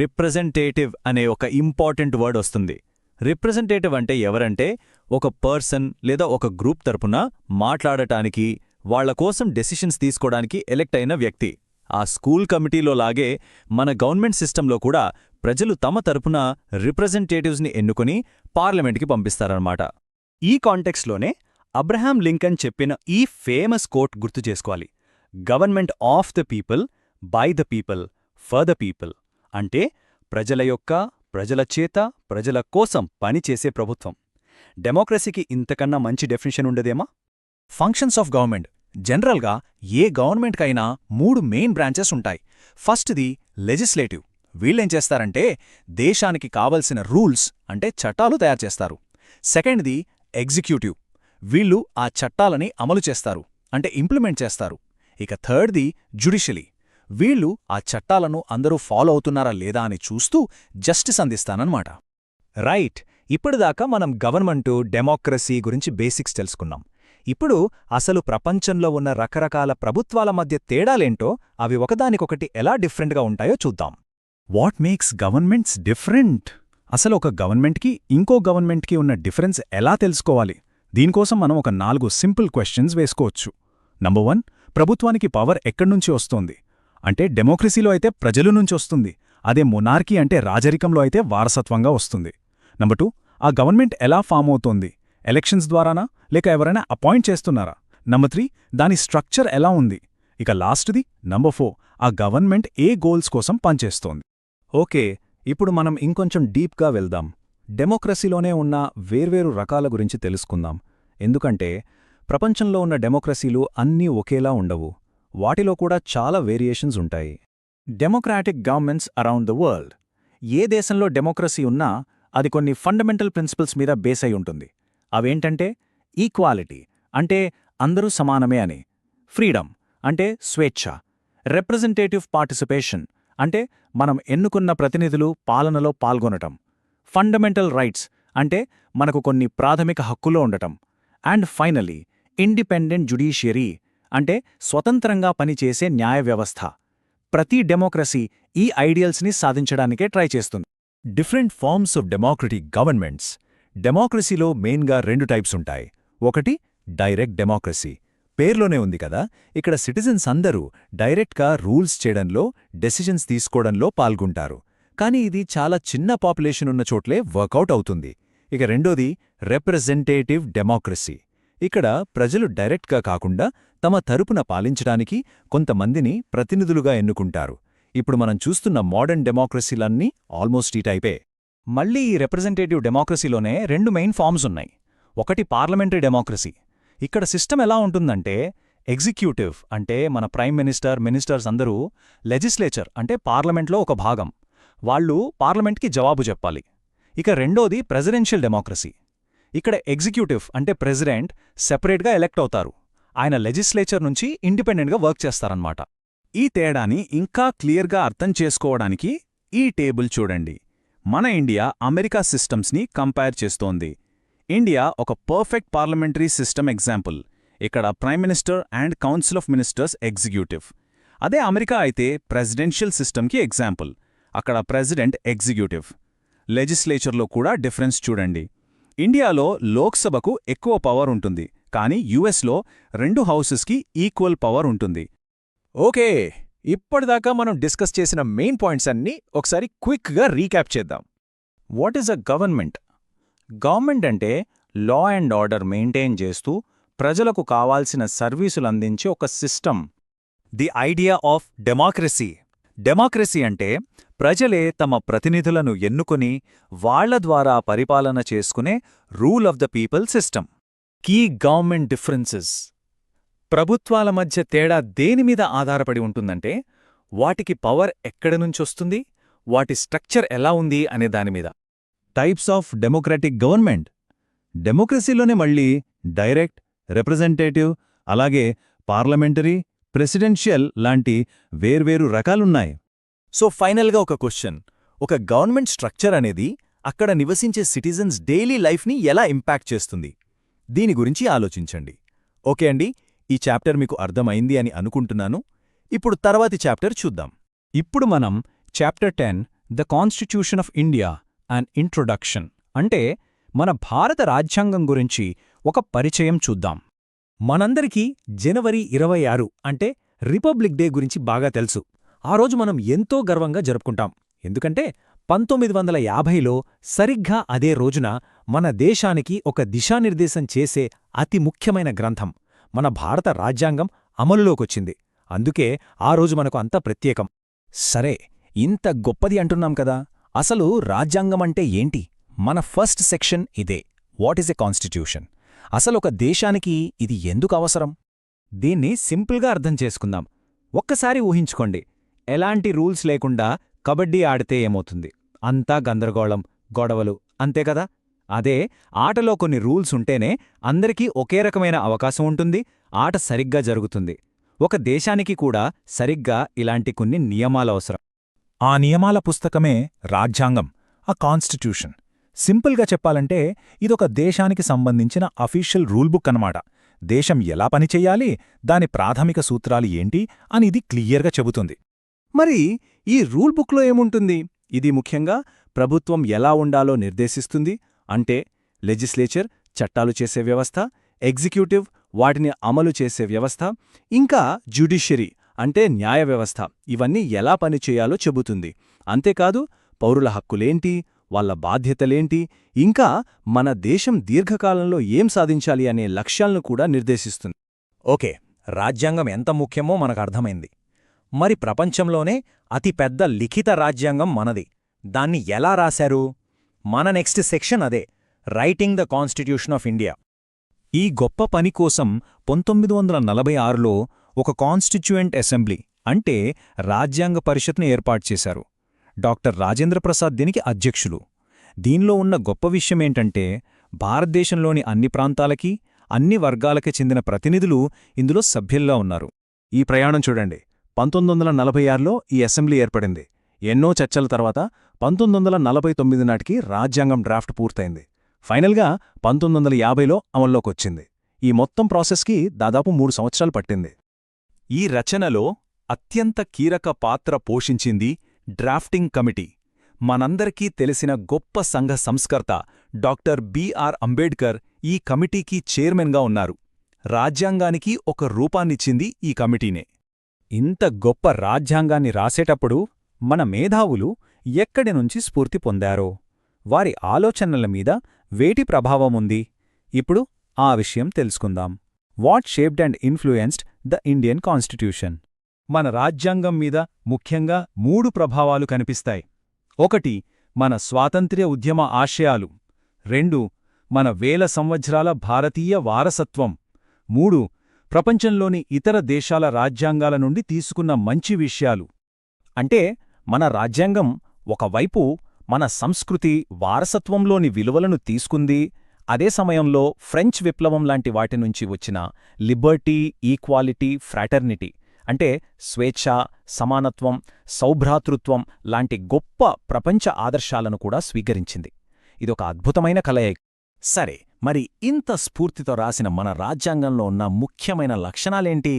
రిప్రజెంటేటివ్ అనే ఒక ఇంపార్టెంట్ వర్డ్ వస్తుంది. రిప్రజెంటేటివ్ అంటే ఎవరంటే ఒక పర్సన్ లేదా ఒక గ్రూప్ తరపున మాట్లాడటానికి, వాళ్ల కోసం డెసిషన్స్ తీసుకోవడానికి ఎలెక్ట్ అయిన వ్యక్తి. ఆ స్కూల్ కమిటీలో లాగే మన గవర్నమెంట్ సిస్టంలో కూడా ప్రజలు తమ తరపున రిప్రజెంటేటివ్స్ని ఎన్నుకుని పార్లమెంట్కి పంపిస్తారన్నమాట. ఈ కాంటెక్స్లోనే అబ్రహాం లింకన్ చెప్పిన ఈ ఫేమస్ కోట్ గుర్తు చేసుకోవాలి. Government of the people, by the people, for the people. అంటే ప్రజల యొక్క, ప్రజల చేత, ప్రజల కోసం పనిచేసే ప్రభుత్వం. డెమోక్రసీకి ఇంతకన్నా మంచి డెఫినిషన్ ఉండదేమా? Functions of government. జనరల్గా ఏ గవర్నమెంట్కైనా 3 మెయిన్ బ్రాంచెస్ ఉంటాయి. ఫస్ట్ది లెజిస్లేటివ్. వీళ్ళేం చేస్తారంటే దేశానికి కావలసిన రూల్స్ అంటే చట్టాలు తయారు చేస్తారు. సెకండ్ది ఎగ్జిక్యూటివ్. వీళ్ళు ఆ చట్టాలని అమలు చేస్తారు, అంటే ఇంప్లిమెంట్ చేస్తారు. ఇక థర్డ్ది జ్యుడిషియరీ. వీళ్ళు ఆ చట్టాలను అందరూ ఫాలో అవుతున్నారా లేదా అని చూస్తూ జస్టిస్ అందిస్తానన్నమాట. రైట్, ఇప్పటిదాకా మనం గవర్నమెంటు, డెమోక్రసీ గురించి బేసిక్స్ తెలుసుకున్నాం. ఇప్పుడు అసలు ప్రపంచంలో ఉన్న రకరకాల ప్రభుత్వాల మధ్య తేడాలేంటో, అవి ఒకదానికొకటి ఎలా డిఫరెంట్గా ఉంటాయో చూద్దాం. What makes governments different? అసలు ఒక గవర్నమెంట్కి ఇంకో గవర్నమెంట్కి ఉన్న డిఫరెన్స్ ఎలా తెలుసుకోవాలి? దీనికోసం మనం ఒక 4 సింపుల్ క్వశ్చన్స్ వేసుకోవచ్చు. నంబర్ 1, ప్రభుత్వానికి పవర్ ఎక్కడ్నుంచి వస్తోంది? అంటే డెమోక్రసీలో అయితే ప్రజల నుంచి వస్తుంది, అదే మొనార్కీ అంటే రాజరికంలో అయితే వారసత్వంగా వస్తుంది. నంబర్ 2, ఆ గవర్నమెంట్ ఎలా ఫామ్ అవుతోంది? ఎలక్షన్స్ ద్వారానా, లేక ఎవరైనా అపాయింట్ చేస్తున్నారా? నంబర్ 3, దాని స్ట్రక్చర్ ఎలా ఉంది? ఇక లాస్ట్ది నంబర్ 4, ఆ గవర్నమెంట్ ఏ గోల్స్ కోసం పనిచేస్తోంది? ఓకే, ఇప్పుడు మనం ఇంకొంచెం డీప్గా వెళ్దాం. డెమోక్రసీలోనే ఉన్న వేర్వేరు రకాల గురించి తెలుసుకుందాం. ఎందుకంటే ప్రపంచంలో ఉన్న డెమోక్రసీలు అన్నీ ఒకేలా ఉండవు. వాటిలో కూడా చాలా వేరియేషన్స్ ఉంటాయి. Democratic governments around the world. ఏ దేశంలో డెమోక్రసీ ఉన్నా అది కొన్ని ఫండమెంటల్ ప్రిన్సిపల్స్ మీద బేస్ అయి ఉంటుంది. అవేంటంటే ఈక్వాలిటీ అంటే అందరూ సమానమే అని, ఫ్రీడమ్ అంటే స్వేచ్ఛ, రిప్రజెంటేటివ్ పార్టిసిపేషన్ అంటే మనం ఎన్నుకున్న ప్రతినిధులు పాలనలో పాల్గొనటం, ఫండమెంటల్ రైట్స్ అంటే మనకు కొన్ని ప్రాథమిక హక్కులు ఉండటం, అండ్ ఫైనలీ ఇండిపెండెంట్ జ్యుడిషియరీ అంటే స్వతంత్రంగా పనిచేసే న్యాయ వ్యవస్థ. ప్రతి డెమోక్రసీ ఈ ఐడియల్స్ని సాధించడానికే ట్రై చేస్తుంది. Different forms of democratic governments. డెమోక్రసీలో మెయిన్గా 2 టైప్స్ ఉంటాయి. ఒకటి డైరెక్ట్ డెమోక్రసీ. పేర్లోనే ఉంది కదా, ఇక్కడ సిటిజన్స్ అందరూ డైరెక్ట్గా రూల్స్ చేయడంలో, డెసిషన్స్ తీసుకోవడంలో పాల్గొంటారు. కానీ ఇది చాలా చిన్న పాపులేషన్ ఉన్న చోట్లే వర్కౌట్ అవుతుంది. ఇక రెండోది రిప్రజెంటేటివ్ డెమోక్రసీ. ఇక్కడ ప్రజలు డైరెక్ట్గా కాకుండా తమ తరపున పాలించడానికి కొంతమందిని ప్రతినిధులుగా ఎన్నుకుంటారు. ఇప్పుడు మనం చూస్తున్న మోడర్న్ డెమోక్రసీలన్నీ ఆల్మోస్ట్ ఈ టైపే. మళ్ళీ ఈ రిప్రజెంటేటివ్ డెమోక్రసీలోనే 2 మెయిన్ ఫార్మ్స్ ఉన్నాయి. ఒకటి పార్లమెంటరీ డెమోక్రసీ. ఇక్కడ సిస్టమ్ ఎలా ఉంటుందంటే ఎగ్జిక్యూటివ్ అంటే మన ప్రైమ్ మినిస్టర్స్ అందరూ, లెజిస్లేచర్ అంటే పార్లమెంట్లో ఒక భాగం, వాళ్ళు పార్లమెంట్కి జవాబు చెప్పాలి. ఇక రెండోది ప్రెసిడెన్షియల్ డెమోక్రసీ. ఇక్కడ ఎగ్జిక్యూటివ్ అంటే ప్రెసిడెంట్ సెపరేట్గా ఎలెక్ట్ అవుతారు, ఆయన లెజిస్లేచర్ నుంచి ఇండిపెండెంట్గా వర్క్ చేస్తారన్నమాట. ఈ తేడాని ఇంకా క్లియర్గా అర్థం చేసుకోవడానికి ఈ టేబుల్ చూడండి. మన ఇండియా అమెరికా సిస్టమ్స్ని కంపేర్ చేస్తోంది. ఇండియా ఒక పర్ఫెక్ట్ పార్లమెంటరీ సిస్టమ్ ఎగ్జాంపుల్. ఇక్కడ prime minister and council of ministers executive. అదే అమెరికా అయితే ప్రెసిడెన్షియల్ సిస్టమ్కి ఎగ్జాంపుల్. అక్కడ ప్రెసిడెంట్ ఎగ్జిక్యూటివ్. లెజిస్లేచర్లో కూడా డిఫరెన్స్ చూడండి. ఇండియాలో లోక్సభకు ఎక్కువ పవర్ ఉంటుంది, కానీ యుఎస్లో 2 హౌసెస్కి ఈక్వల్ పవర్ ఉంటుంది. ఓకే, ఇప్పటిదాకా మనం డిస్కస్ చేసిన మెయిన్ పాయింట్స్ అన్నీ ఒకసారి క్విక్గా రీక్యాప్ చేద్దాం. What is a government? Government అంటే లా అండ్ ఆర్డర్ మెయింటైన్ చేస్తూ ప్రజలకు కావాల్సిన సర్వీసులందించే ఒక system. The idea of democracy. Democracy అంటే ప్రజలే తమ ప్రతినిధులను ఎన్నుకొని వాళ్ల ద్వారా పరిపాలన చేసుకునే rule of the people system. Key government differences. ప్రభుత్వాల మధ్య తేడా దేనిమీద ఆధారపడి ఉంటుందంటే వాటికి పవర్ ఎక్కడి నుంచొస్తుంది, వాటి స్ట్రక్చర్ ఎలా ఉంది అనే దానిమీద. Types of democratic government. డెమోక్రసీలోనే మళ్ళీ డైరెక్ట్, రిప్రజెంటేటివ్, అలాగే పార్లమెంటరీ, ప్రెసిడెన్షియల్ లాంటి వేర్వేరు రకాలున్నాయి. సో ఫైనల్గా ఒక క్వశ్చన్. ఒక గవర్నమెంట్ స్ట్రక్చర్ అనేది అక్కడ నివసించే సిటిజన్స్ డైలీ లైఫ్ని ఎలా ఇంపాక్ట్ చేస్తుంది? దీని గురించి ఆలోచించండి. ఓకే అండి, ఈ చాప్టర్ మీకు అర్థమైంది అని అనుకుంటున్నాను. ఇప్పుడు తర్వాతి చాప్టర్ చూద్దాం. ఇప్పుడు మనం chapter 10 the constitution of India and introduction అంటే మన భారత రాజ్యాంగం గురించి ఒక పరిచయం చూద్దాం. మనందరికీ జనవరి 26 అంటే రిపబ్లిక్ డే గురించి బాగా తెలుసు. ఆ రోజు మనం ఎంతో గర్వంగా జరుపుకుంటాం. ఎందుకంటే 1950లో సరిగ్గా అదే రోజున మన దేశానికి ఒక దిశానిర్దేశం చేసే అతి ముఖ్యమైన గ్రంథం మన భారత రాజ్యాంగం అమలులోకొచ్చింది. అందుకే ఆ రోజు మనకు అంత ప్రత్యేకం. సరే, ఇంత గొప్పది అంటున్నాం కదా, అసలు రాజ్యాంగమంటే ఏంటి? మన ఫస్ట్ సెక్షన్ ఇదే, వాట్ ఈజ్ ఎ కాన్స్టిట్యూషన్. అసలొక దేశానికి ఇది ఎందుకు అవసరం? దీన్ని సింపుల్గా అర్థం చేసుకుందాం. ఒక్కసారి ఊహించుకోండి, ఎలాంటి రూల్స్ లేకుండా కబడ్డీ ఆడితే ఏమవుతుంది? అంతా గందరగోళం, గొడవలు, అంతే కదా? అదే ఆటలో కొన్ని రూల్స్ ఉంటేనే అందరికీ ఒకే రకమైన అవకాశం ఉంటుంది, ఆట సరిగ్గా జరుగుతుంది. ఒక దేశానికి కూడా సరిగ్గా ఇలాంటి కొన్ని నియమాలవసరం. ఆ నియమాల పుస్తకమే రాజ్యాంగం, ఆ కాన్స్టిట్యూషన్. సింపుల్గా చెప్పాలంటే ఇదొక దేశానికి సంబంధించిన అఫీషియల్ రూల్ బుక్ అన్నమాట. దేశం ఎలా పనిచెయ్యాలి, దాని ప్రాథమిక సూత్రాలు ఏంటి అని ఇది క్లియర్గా చెబుతుంది. మరి ఈ రూల్ బుక్లో ఏముంటుంది? ఇది ముఖ్యంగా ప్రభుత్వం ఎలా ఉండాలో నిర్దేశిస్తుంది. అంటే లెజిస్లేచర్ చట్టాలు చేసే వ్యవస్థ, ఎగ్జిక్యూటివ్ వాటిని అమలు చేసే వ్యవస్థ, ఇంకా జ్యుడిషియరీ అంటే న్యాయ వ్యవస్థ, ఇవన్నీ ఎలా పనిచేయాలో చెబుతుంది. అంతేకాదు పౌరుల హక్కులేంటి, వాళ్ళ బాధ్యతలేంటి, ఇంకా మన దేశం దీర్ఘకాలంలో ఏం సాధించాలి అనే లక్ష్యాలను కూడా నిర్దేశిస్తుంది. ఓకే, రాజ్యాంగం ఎంత ముఖ్యమో మనకు అర్థమైంది. మరి ప్రపంచంలోనే అతిపెద్ద లిఖిత రాజ్యాంగం మనది. దాన్ని ఎలా రాశారు? మన నెక్స్ట్ సెక్షన్ అదే, writing the constitution of India. ఈ గొప్ప పని కోసం 1946లో ఒక కాన్స్టిట్యూయెంట్ అసెంబ్లీ అంటే రాజ్యాంగ పరిషత్ను ఏర్పాటు చేశారు. డాక్టర్ రాజేంద్రప్రసాద్ దీనికి అధ్యక్షులు. దీనిలో ఉన్న గొప్ప విషయమేంటంటే భారతదేశంలోని అన్ని ప్రాంతాలకి, అన్ని వర్గాలకి చెందిన ప్రతినిధులు ఇందులో సభ్యుల్లా ఉన్నారు. ఈ ప్రయాణం చూడండి. 1946లో ఈ అసెంబ్లీ ఏర్పడింది. ఎన్నో చర్చల తర్వాత 1949 నాటికి రాజ్యాంగం డ్రాఫ్ట్ పూర్తయింది. ఫైనల్గా 1950లో అమల్లోకొచ్చింది. ఈ మొత్తం ప్రాసెస్కి దాదాపు 3 సంవత్సరాలు పట్టింది. ఈ రచనలో అత్యంత కీలక పాత్ర పోషించింది డ్రాఫ్టింగ్ కమిటీ. మనందరికీ తెలిసిన గొప్ప సంఘ సంస్కర్త డాక్టర్ బిఆర్ అంబేడ్కర్ ఈ కమిటీకి చైర్మన్గా ఉన్నారు. రాజ్యాంగానికి ఒక రూపాన్నిచ్చింది ఈ కమిటీనే. ఇంత గొప్ప రాజ్యాంగాన్ని రాసేటప్పుడు మన మేధావులు ఎక్కడి నుంచి స్ఫూర్తి పొందారో, వారి ఆలోచనల మీద వేటి ప్రభావముంది? ఇప్పుడు ఆ విషయం తెలుసుకుందాం. What shaped and influenced the Indian constitution? మన రాజ్యాంగం మీద ముఖ్యంగా 3 ప్రభావాలు కనిపిస్తాయి. 1 మన స్వాతంత్ర్య ఉద్యమ ఆశయాలు, 2 మన వేల సంవత్సరాల భారతీయ వారసత్వం, 3 ప్రపంచంలోని ఇతర దేశాల రాజ్యాంగాల నుండి తీసుకున్న మంచి విషయాలు. అంటే మన రాజ్యాంగం ఒకవైపు మన సంస్కృతి వారసత్వంలోని విలువలను తీసుకుంది, అదే సమయంలో ఫ్రెంచ్ విప్లవం లాంటి వాటి నుంచి వచ్చిన లిబర్టీ, ఈక్వాలిటీ, ఫ్రాటర్నిటీ అంటే స్వేచ్ఛ, సమానత్వం, సౌభ్రాతృత్వం లాంటి గొప్ప ప్రపంచ ఆదర్శాలను కూడా స్వీకరించింది. ఇదొక అద్భుతమైన కలయిక. సరే, మరి ఇంత స్ఫూర్తితో రాసిన మన రాజ్యాంగంలో ఉన్న ముఖ్యమైన లక్షణాలేంటి?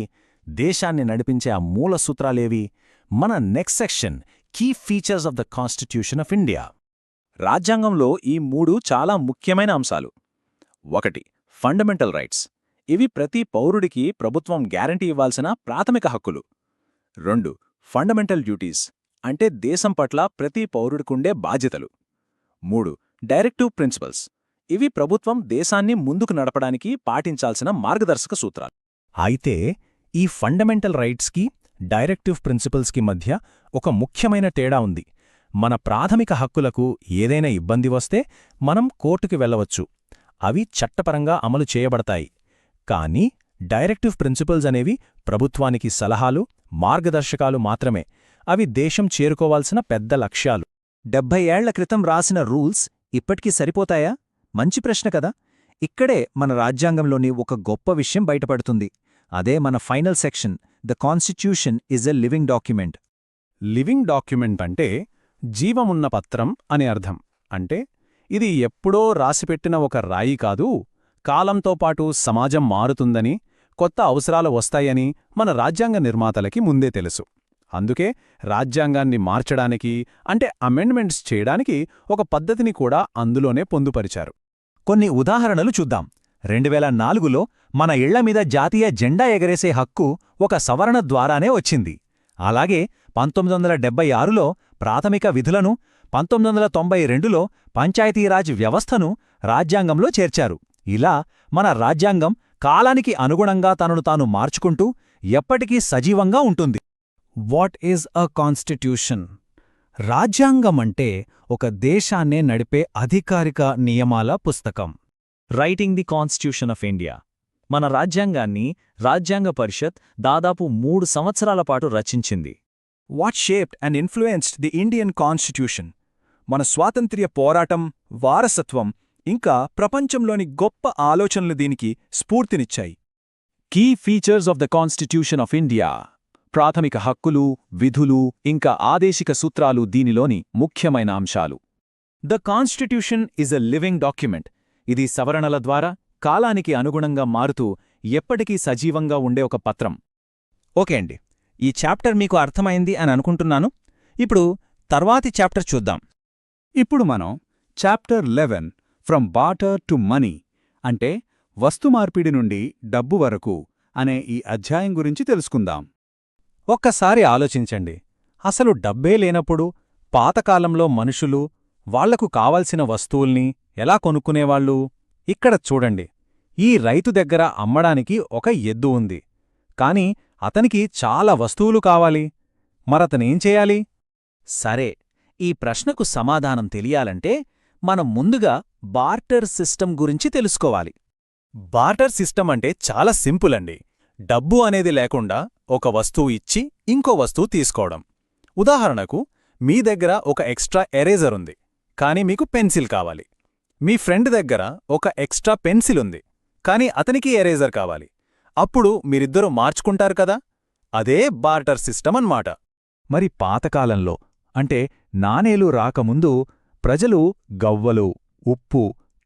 దేశాన్ని నడిపించే ఆ మూల సూత్రాలేవి? మన next section key features of the constitution of India. రాజ్యాంగంలో ఈ 3 చాలా ముఖ్యమైన అంశాలు. 1. Fundamental rights. ఇవి ప్రతి పౌరుడికి ప్రభుత్వం గ్యారంటీ ఇవ్వాల్సిన ప్రాథమిక హక్కులు. 2. ఫండమెంటల్ డ్యూటీస్, అంటే దేశం పట్ల ప్రతి పౌరుడికుండే బాధ్యతలు. 3. Directive principles. ఇవి ప్రభుత్వం దేశాన్ని ముందుకు నడపడానికి పాటించాల్సిన మార్గదర్శక సూత్రాలు. అయితే ఈ ఫండమెంటల్ రైట్స్కి, డైరెక్టివ్ ప్రిన్సిపల్స్కి మధ్య ఒక ముఖ్యమైన తేడా ఉంది. మన ప్రాథమిక హక్కులకు ఏదైనా ఇబ్బంది వస్తే మనం కోర్టుకి వెళ్ళవచ్చు. అవి చట్టపరంగా అమలు చేయబడతాయి. కానీ డైరెక్టివ్ ప్రిన్సిపల్స్ అనేవి ప్రభుత్వానికి సలహాలు, మార్గదర్శకాలు మాత్రమే. అవి దేశం చేరుకోవాల్సిన పెద్ద లక్ష్యాలు. 70 ఏళ్ల క్రితం రాసిన రూల్స్ ఇప్పటికీ సరిపోతాయా? మంచి ప్రశ్న కదా. ఇక్కడే మన రాజ్యాంగంలోని ఒక గొప్ప విషయం బయటపడుతుంది. అదే మన final section, the constitution is a living document. Living document అంటే జీవమున్న పత్రం అని అర్థం. అంటే ఇది ఎప్పుడో రాసిపెట్టిన ఒక రాయి కాదు. కాలంతో పాటు సమాజం మారుతుందని, కొత్త అవసరాలు వస్తాయని మన రాజ్యాంగ నిర్మాతలకి ముందే తెలుసు. అందుకే రాజ్యాంగాన్ని మార్చడానికి, అంటే అమెండ్మెంట్స్ చేయడానికి ఒక పద్ధతిని కూడా అందులోనే పొందుపరిచారు. కొన్ని ఉదాహరణలు చూద్దాం. 2004లో మన ఇళ్లమీద జాతీయ జెండా ఎగరేసే హక్కు ఒక సవరణ ద్వారానే వచ్చింది. అలాగే 1976లో ప్రాథమిక విధులను, 1992లో పంచాయతీరాజ్ వ్యవస్థను రాజ్యాంగంలో చేర్చారు. ఇలా మన రాజ్యాంగం కాలానికి అనుగుణంగా తనను తాను మార్చుకుంటూ ఎప్పటికీ సజీవంగా ఉంటుంది. What is a constitution? రాజ్యాంగమంటే ఒక దేశాన్నే నడిపే అధికారిక నియమాల పుస్తకం. Writing the constitution of India. మన రాజ్యాంగాన్ని రాజ్యాంగ పరిషత్ దాదాపు 3 సంవత్సరాల పాటు రచించింది. What shaped and influenced the Indian constitution? మన స్వాతంత్ర్య పోరాటం, వారసత్వం, ఇంకా ప్రపంచంలోని గొప్ప ఆలోచనలు దీనికి స్ఫూర్తినిచ్చాయి. Key features of the constitution of India. ప్రాథమిక హక్కులు, విధులు, ఇంకా ఆదేశిక సూత్రాలు దీనిలోని ముఖ్యమైన అంశాలు. The constitution is a living document. ఇది సవరణల ద్వారా కాలానికి అనుగుణంగా మారుతూ ఎప్పటికీ సజీవంగా ఉండే ఒక పత్రం. ఓకే అండి, ఈ చాప్టర్ మీకు అర్థమైంది అని అనుకుంటున్నాను. ఇప్పుడు తర్వాతి చాప్టర్ చూద్దాం. ఇప్పుడు మనం chapter 11 from barter to money, అంటే వస్తుమార్పిడి నుండి డబ్బు వరకు అనే ఈ అధ్యాయం గురించి తెలుసుకుందాం. ఒక్కసారి ఆలోచించండి. అసలు డబ్బే లేనప్పుడు పాతకాలంలో మనుషులు వాళ్లకు కావలసిన వస్తువుల్ని ఎలా కొనుక్కునేవాళ్ళు? ఇక్కడ చూడండి, ఈ రైతు దగ్గర అమ్మడానికి ఒక ఎద్దు ఉంది. కాని అతనికి చాలా వస్తువులు కావాలి. మరతనేం చేయాలి? సరే, ఈ ప్రశ్నకు సమాధానం తెలియాలంటే మనం ముందుగా బార్టర్ సిస్టమ్ గురించి తెలుసుకోవాలి. బార్టర్ సిస్టమ్ అంటే చాలా సింపుల్ అండి. డబ్బు అనేది లేకుండా ఒక వస్తువు ఇచ్చి ఇంకో వస్తువు తీసుకోవడం. ఉదాహరణకు, మీ దగ్గర ఒక ఎక్స్ట్రా ఎరేజర్ ఉంది, కానీ మీకు పెన్సిల్ కావాలి. మీ ఫ్రెండ్ దగ్గర ఒక ఎక్స్ట్రా పెన్సిల్ ఉంది, కానీ అతనికి ఎరేజర్ కావాలి. అప్పుడు మీరిద్దరూ మార్చుకుంటారు కదా. అదే బార్టర్ సిస్టమ్ అన్నమాట. మరి పాతకాలంలో, అంటే నాణేలు రాకముందు, ప్రజలు గవ్వలు, ఉప్పు,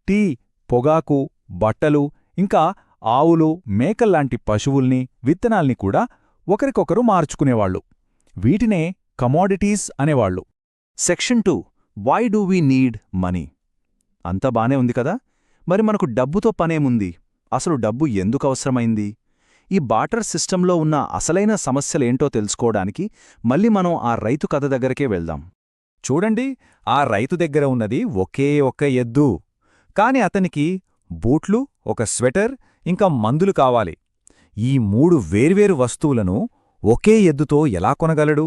టీ, పొగాకు, బట్టలు, ఇంకా ఆవులు, మేకల్లాంటి పశువుల్ని, విత్తనాల్ని కూడా ఒకరికొకరు మార్చుకునేవాళ్లు. వీటినే కమోడిటీస్ అనేవాళ్లు. Section 2, why do we need money? అంతా బానే ఉంది కదా. మరి మనకు డబ్బుతో పనేముంది? అసలు డబ్బు ఎందుకు అవసరమైంది? ఈ బార్టర్ సిస్టంలో ఉన్న అసలైన సమస్యలేంటో తెలుసుకోవడానికి మళ్ళీ మనం ఆ రైతు కథ దగ్గరకే వెళ్దాం. చూడండి, ఆ రైతు దగ్గర ఉన్నది ఒకే ఒక్క ఎద్దు. కాని అతనికి బూట్లు, ఒక స్వెటర్, ఇంకా మందులు కావాలి. ఈ 3 వేర్వేరు వస్తువులను ఒకే ఎద్దుతో ఎలా కొనగలడు?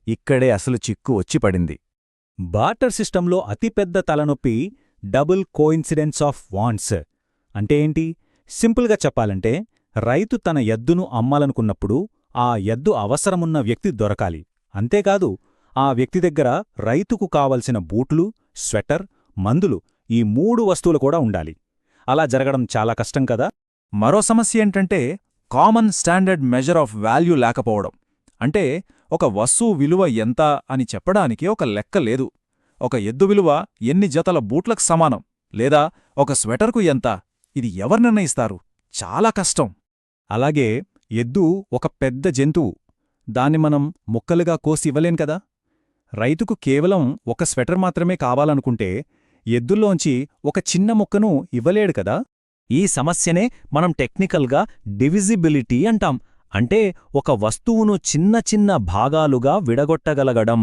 ఇక్కడే అసలు చిక్కు వచ్చిపడింది. బార్టర్ సిస్టంలో అతిపెద్ద తలనొప్పి డబుల్ కోయిన్సిడెన్స్ ఆఫ్ వాంట్స్. అంటే ఏంటి? సింపుల్గా చెప్పాలంటే, రైతు తన ఎద్దును అమ్మాలనుకున్నప్పుడు ఆ ఎద్దు అవసరమున్న వ్యక్తి దొరకాలి. అంతేకాదు ఆ వ్యక్తి దగ్గర రైతుకు కావలసిన బూట్లు, స్వెటర్, మందులు ఈ 3 వస్తువులు కూడా ఉండాలి. అలా జరగడం చాలా కష్టం కదా. మరో సమస్య ఏంటంటే common standard measure of value లేకపోవడం. అంటే ఒక వస్తువు విలువ ఎంత అని చెప్పడానికి ఒక లెక్క లేదు. ఒక ఎద్దు విలువ ఎన్ని జతల బూట్లకు సమానం, లేదా ఒక స్వెటర్కు ఎంత, ఇది ఎవరు నిర్ణయిస్తారు? చాలా కష్టం. అలాగే ఎద్దు ఒక పెద్ద జంతువు. దాన్ని మనం ముక్కలుగా కోసి ఇవ్వలేం కదా. రైతుకు కేవలం ఒక స్వెటర్ మాత్రమే కావాలనుకుంటే ఎద్దుల్లోంచి ఒక చిన్న ముక్కను ఇవ్వలేడు కదా. ఈ సమస్యనే మనం టెక్నికల్గా డివిజిబిలిటీ అంటాం. అంటే ఒక వస్తువును చిన్న చిన్న భాగాలుగా విడగొట్టగలగడం.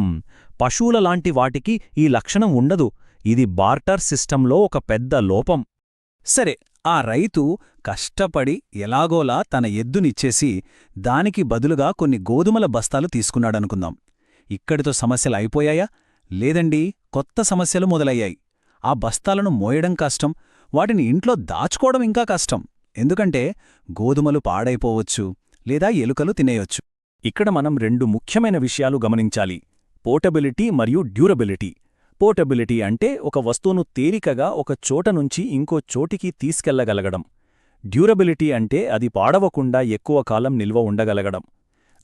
పశువుల లాంటి వాటికి ఈ లక్షణం ఉండదు. ఇది బార్టర్ సిస్టంలో ఒక పెద్ద లోపం. సరే, ఆ రైతు కష్టపడి ఎలాగోలా తన ఎద్దునిచ్చేసి దానికి బదులుగా కొన్ని గోధుమల బస్తాలు తీసుకున్నాడనుకుందాం. ఇక్కడితో సమస్యలు అయిపోయాయా? లేదండి, కొత్త సమస్యలు మొదలయ్యాయి. ఆ బస్తాలను మోయడం కష్టం, వాటిని ఇంట్లో దాచుకోవడం ఇంకా కష్టం. ఎందుకంటే గోధుమలు పాడైపోవచ్చు, లేదా ఎలుకలు తినేయొచ్చు. ఇక్కడ మనం 2 ముఖ్యమైన విషయాలు గమనించాలి: పోర్టబిలిటీ మరియు డ్యూరబిలిటీ. పోర్టబిలిటీ అంటే ఒక వస్తువును తేలికగా ఒక చోట నుంచి ఇంకో చోటికి తీసుకెళ్లగలగడం. డ్యూరబిలిటీ అంటే అది పాడవకుండా ఎక్కువ కాలం నిల్వ ఉండగలగడం.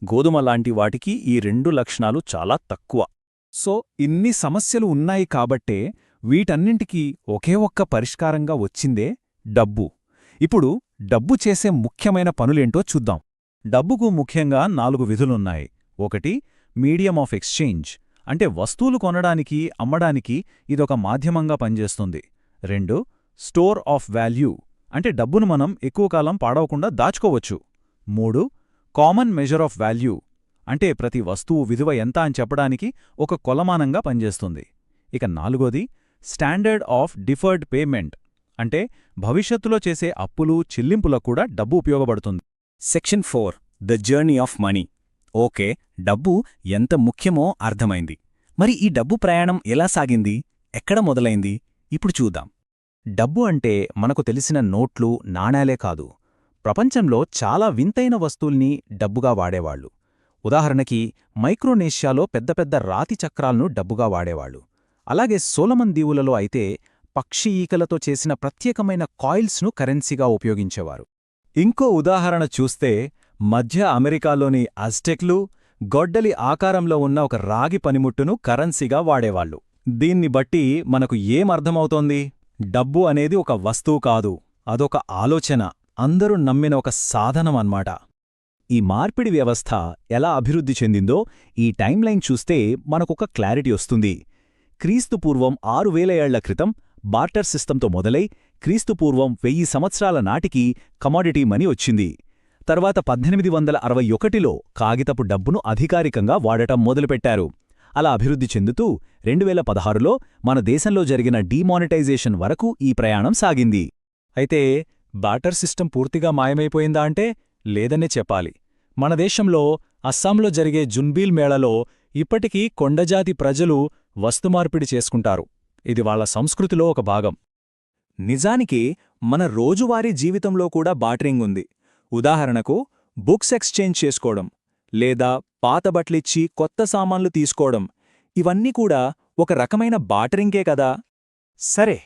గోధుమ లాంటి వాటికి ఈ 2 లక్షణాలు చాలా తక్కువ. సో ఇన్ని సమస్యలు ఉన్నాయి కాబట్టే వీటన్నింటికీ ఒకే ఒక్క పరిష్కారంగా వచ్చిందే డబ్బు. ఇప్పుడు డబ్బు చేసే ముఖ్యమైన పనులేంటో చూద్దాం. డబ్బుకు ముఖ్యంగా 4 విధులున్నాయి. 1 మీడియం ఆఫ్ ఎక్స్చేంజ్, అంటే వస్తువులు కొనడానికి, అమ్మడానికి ఇదొక మాధ్యమంగా పనిచేస్తుంది. 2 స్టోర్ ఆఫ్ వాల్యూ, అంటే డబ్బును మనం ఎక్కువ కాలం పాడవకుండా దాచుకోవచ్చు. 3 కామన్ మెజర్ ఆఫ్ వాల్యూ, అంటే ప్రతి వస్తువు విలువ ఎంత అని చెప్పడానికి ఒక కొలమానంగా పనిచేస్తుంది. ఇక 4 స్టాండర్డ్ ఆఫ్ డిఫర్డ్ పేమెంట్, అంటే భవిష్యత్తులో చేసే అప్పులు, చెల్లింపులకు కూడా డబ్బు ఉపయోగపడుతుంది. Section 4 the journey of money. Okay, డబ్బు ఎంత ముఖ్యమో అర్థమైంది. మరి ఈ డబ్బు ప్రయాణం ఎలా సాగింది? ఎక్కడ మొదలైంది? ఇప్పుడు చూద్దాం. డబ్బు అంటే మనకు తెలిసిన నోట్లు, నాణేలే కాదు. ప్రపంచంలో చాలా వింతైన వస్తువుల్ని డబ్బుగా వాడేవాళ్లు. ఉదాహరణకి మైక్రోనేషియాలో పెద్ద పెద్ద రాతి చక్రాలను డబ్బుగా వాడేవాళ్లు. అలాగే సోలమన్ దీవులలో అయితే పక్షి ఈకలతో చేసిన ప్రత్యేకమైన కాయిల్స్ను కరెన్సీగా ఉపయోగించేవారు. ఇంకో ఉదాహరణ చూస్తే మధ్య అమెరికాలోని అజ్టెక్లు గొడ్డలి ఆకారంలో ఉన్న ఒక రాగి పనిముట్టును కరెన్సీగా వాడేవాళ్లు. దీన్ని బట్టి మనకు ఏమర్థమవుతోంది? డబ్బు అనేది ఒక వస్తువు కాదు, అదొక ఆలోచన, అందరూ నమ్మిన ఒక సాధనం అన్నమాట. ఈ మార్పిడి వ్యవస్థ ఎలా అభివృద్ధి చెందిందో ఈ టైంలైన్ చూస్తే మనకొక క్లారిటీ వస్తుంది. క్రీస్తుపూర్వం 6000 ఏళ్ల క్రితం బార్టర్ సిస్టంతో మొదలై క్రీస్తుపూర్వం 1000 సంవత్సరాల నాటికి కమోడిటీ మనీ వచ్చింది. తర్వాత 1861లో కాగితపు డబ్బును అధికారికంగా వాడటం మొదలుపెట్టారు. అలా అభివృద్ధి చెందుతూ 2016లో మన దేశంలో జరిగిన డీమానిటైజేషన్ వరకు ఈ ప్రయాణం సాగింది. అయితే బార్టర్ సిస్టం పూర్తిగా మాయమైపోయిందా అంటే లేదనే చెప్పాలి. మన దేశంలో అస్సాంలో జరిగే జున్బీల్ మేళలో ఇప్పటికీ కొండజాతి ప్రజలు వస్తుమార్పిడి చేసుకుంటారు. ఇది వాళ్ళ సంస్కృతిలో ఒక భాగం. నిజానికి మన రోజువారీ జీవితంలో కూడా బార్టరింగ్ ఉంది. ఉదాహరణకు బుక్స్ ఎక్స్చేంజ్ చేసుకోవడం, లేదా పాత బట్లిచ్చి కొత్త సామాన్లు తీసుకోవడం, ఇవన్నీ కూడా ఒక రకమైన బార్టరింగే కదా. సరే,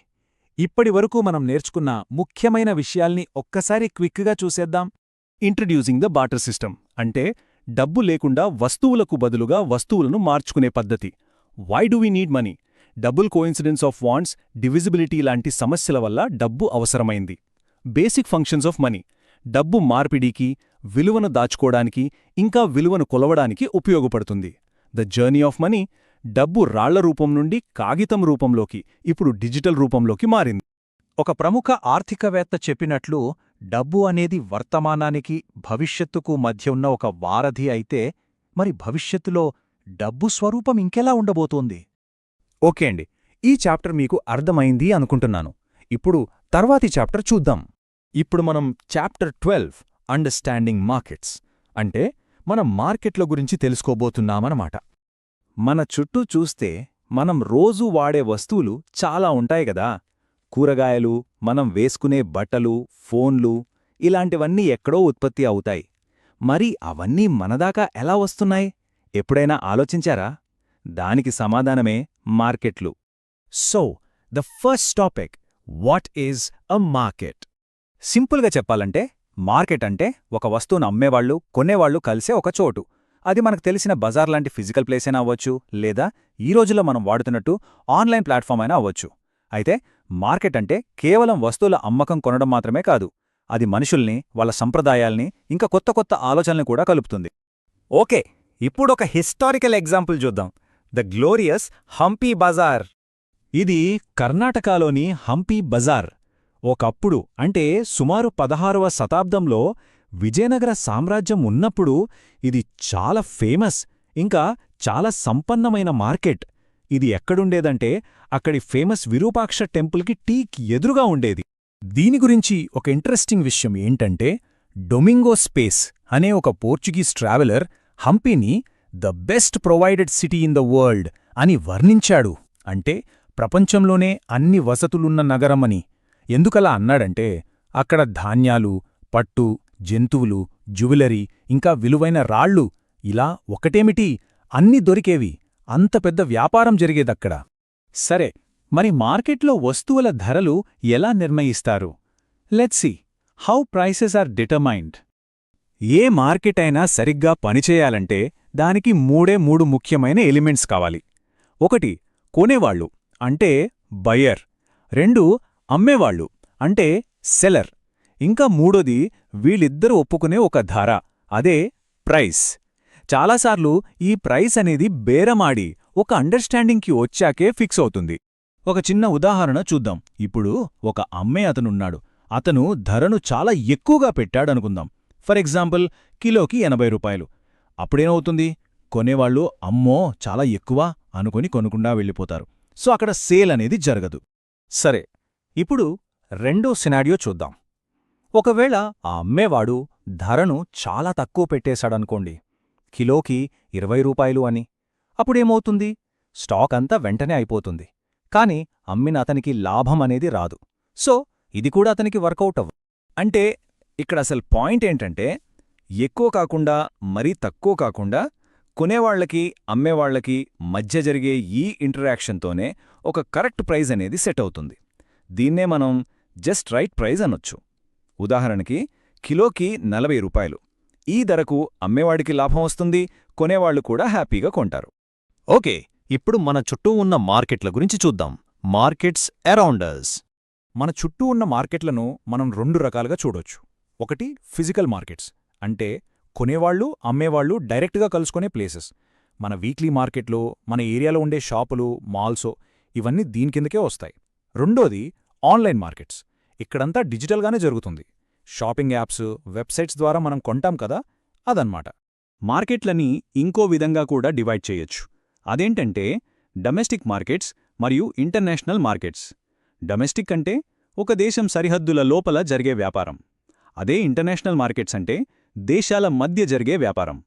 ఇప్పటివరకు మనం నేర్చుకున్న ముఖ్యమైన విషయాల్ని ఒక్కసారి క్విక్గా చూసేద్దాం. ఇంట్రడ్యూసింగ్ ద బార్టర్ సిస్టమ్ అంటే డబ్బు లేకుండా వస్తువులకు బదులుగా వస్తువులను మార్చుకునే పద్ధతి. Why do we need money? Double coincidence of wants, divisibility లాంటి సమస్యల వల్ల డబ్బు అవసరమైంది. బేసిక్ ఫంక్షన్స్ ఆఫ్ మనీ: డబ్బు మార్పిడికి, విలువను దాచుకోవడానికి, ఇంకా విలువను కొలవడానికి ఉపయోగపడుతుంది. ద జర్నీ ఆఫ్ మనీ: డబ్బు రాళ్ల రూపం నుండి కాగితం రూపంలోకి, ఇప్పుడు డిజిటల్ రూపంలోకి మారింది. ఒక ప్రముఖ ఆర్థికవేత్త చెప్పినట్లు, డబ్బు అనేది వర్తమానానికి, భవిష్యత్తుకు మధ్య ఉన్న ఒక వారధి అయితే, మరి భవిష్యత్తులో డబ్బు స్వరూపం ఇంకెలా ఉండబోతోంది? ఓకే అండి, ఈ చాప్టర్ మీకు అర్థమైంది అనుకుంటున్నాను. ఇప్పుడు తర్వాతి చాప్టర్ చూద్దాం. ఇప్పుడు మనం చాప్టర్ 12 అండర్స్టాండింగ్ మార్కెట్స్, అంటే మనం మార్కెట్ల గురించి తెలుసుకోబోతున్నామన్నమాట. మన చుట్టూ చూస్తే మనం రోజూ వాడే వస్తువులు చాలా ఉంటాయి గదా. కూరగాయలు, మనం వేసుకునే బట్టలు, ఫోన్లు, ఇలాంటివన్నీ ఎక్కడో ఉత్పత్తి అవుతాయి. మరి అవన్నీ మనదాకా ఎలా వస్తున్నాయి? ఎప్పుడైనా ఆలోచించారా? దానికి సమాధానమే మార్కెట్లు. So the first topic, what is a market? సింపుల్గా చెప్పాలంటే మార్కెట్ అంటే ఒక వస్తువును అమ్మేవాళ్లు కొనేవాళ్లు కలిసే ఒక చోటు. అది మనకు తెలిసిన బజార్ లాంటి ఫిజికల్ ప్లేస్ అయినా అవ్వచ్చు, లేదా ఈ రోజుల్లో మనం వాడుతున్నట్టు ఆన్లైన్ ప్లాట్ఫామ్ అయినా అవ్వచ్చు. అయితే మార్కెట్ అంటే కేవలం వస్తువుల అమ్మకం కొనడం మాత్రమే కాదు, అది మనుషుల్ని, వాళ్ళ సంప్రదాయాల్ని, ఇంకా కొత్త కొత్త ఆలోచనల్ని కూడా కలుపుతుంది. ఓకే, ఇప్పుడొక హిస్టారికల్ ఎగ్జాంపుల్ చూద్దాం. The glorious Hampi bazaar. ఇది కర్ణాటకలోని హంపీ బజార్. ఒకప్పుడు అంటే సుమారు 16వ శతాబ్దంలో విజయనగర సామ్రాజ్యం ఉన్నప్పుడు ఇది చాలా ఫేమస్, ఇంకా చాలా సంపన్నమైన మార్కెట్. ఇది ఎక్కడుండేదంటే అక్కడి ఫేమస్ విరూపాక్ష టెంపుల్కి టీక్ ఎదురుగా ఉండేది. దీని గురించి ఒక ఇంట్రెస్టింగ్ విషయం ఏంటంటే, డొమింగో స్పేస్ అనే ఒక పోర్చుగీస్ ట్రావెలర్ హంపీని the best provided city in the world అని వర్ణించాడు. అంటే ప్రపంచంలోనే అన్ని వసతులున్న నగరమని. ఎందుకలా అన్నాడంటే, అక్కడ ధాన్యాలు, పట్టు, జంతువులు, జ్యువెలరీ, ఇంకా విలువైన రాళ్ళు, ఇలా ఒకటేమిటి అన్నీ దొరికేవి. అంత పెద్ద వ్యాపారం జరిగేదక్కడ. సరే, మరి మార్కెట్లో వస్తువుల ధరలు ఎలా నిర్ణయిస్తారు? Let's see how prices are determined. ఏ మార్కెట్ అయినా సరిగ్గా పనిచేయాలంటే దానికి మూడు ముఖ్యమైన ఎలిమెంట్స్ కావాలి. ఒకటి కొనేవాళ్లు, అంటే బయర్. 2 అమ్మేవాళ్లు, అంటే సెల్లర్. ఇంకా మూడోది వీళ్ళిద్దరూ ఒప్పుకునే ఒక ధర, అదే ప్రైస్. చాలాసార్లు ఈ ప్రైస్ అనేది బేరమాడి ఒక అండర్స్టాండింగ్కి వచ్చాకే ఫిక్స్ అవుతుంది. ఒక చిన్న ఉదాహరణ చూద్దాం. ఇప్పుడు ఒక అమ్మే అతనున్నాడు. అతను ధరను చాలా ఎక్కువగా పెట్టాడనుకుందాం. ఫర్ ఎగ్జాంపుల్, కిలోకి 80 రూపాయలు. అప్పుడేమవుతుంది? కొనేవాళ్లు అమ్మో చాలా ఎక్కువ అనుకుని కొనకుండా వెళ్ళిపోతారు. సో అక్కడ సేల్ అనేది జరగదు. సరే, ఇప్పుడు రెండో సినారియో చూద్దాం. ఒకవేళ ఆ అమ్మేవాడు ధరను చాలా తక్కువ పెట్టేశాడనుకోండి, కిలోకి 20 రూపాయలు అని. అప్పుడేమవుతుంది? స్టాక్ అంతా వెంటనే అయిపోతుంది. కాని అమ్మిన అతనికి లాభం అనేది రాదు. సో ఇది కూడా అతనికి వర్కౌట్ అవ్వదు. అంటే ఇక్కడ అసలు పాయింట్ ఏంటంటే, ఎక్కువ కాకుండా మరీ తక్కువ కాకుండా కొనేవాళ్లకి అమ్మేవాళ్లకి మధ్య జరిగే ఈ ఇంటరాక్షన్తోనే ఒక కరెక్ట్ ప్రైజ్ అనేది సెట్ అవుతుంది. దీన్నే మనం జస్ట్ రైట్ ప్రైజ్ అనొచ్చు. ఉదాహరణకి, కిలోకి 40 రూపాయలు. ఈ ధరకు అమ్మేవాడికి లాభం వస్తుంది, కొనేవాళ్లు కూడా హ్యాపీగా కొంటారు. ఓకే, ఇప్పుడు మన చుట్టూ ఉన్న మార్కెట్ల గురించి చూద్దాం. మార్కెట్స్ అరౌండర్స్. మన చుట్టూ ఉన్న మార్కెట్లను మనం 2 రకాలుగా చూడొచ్చు. ఒకటి ఫిజికల్ మార్కెట్స్, అంటే కొనేవాళ్లు అమ్మేవాళ్లు డైరెక్ట్గా కలుసుకునే ప్లేసెస్. మన వీక్లీ మార్కెట్లు, మన ఏరియాలో ఉండే షాపులు, మాల్సో, ఇవన్నీ దీని కిందకే వస్తాయి. రెండోది ఆన్లైన్ మార్కెట్స్. ఇక్కడంతా డిజిటల్గానే జరుగుతుంది. షాపింగ్ యాప్స్, వెబ్సైట్స్ ద్వారా మనం కొంటాం కదా, అదన్మాట. మార్కెట్లని ఇంకో విధంగా కూడా డివైడ్ చేయొచ్చు. అదేంటంటే డొమెస్టిక్ మార్కెట్స్ మరియు ఇంటర్నేషనల్ మార్కెట్స్. డొమెస్టిక్ అంటే ఒక దేశం సరిహద్దుల లోపల జరిగే వ్యాపారం. అదే ఇంటర్నేషనల్ మార్కెట్స్ అంటే దేశాల మధ్య జరిగే వ్యాపారం.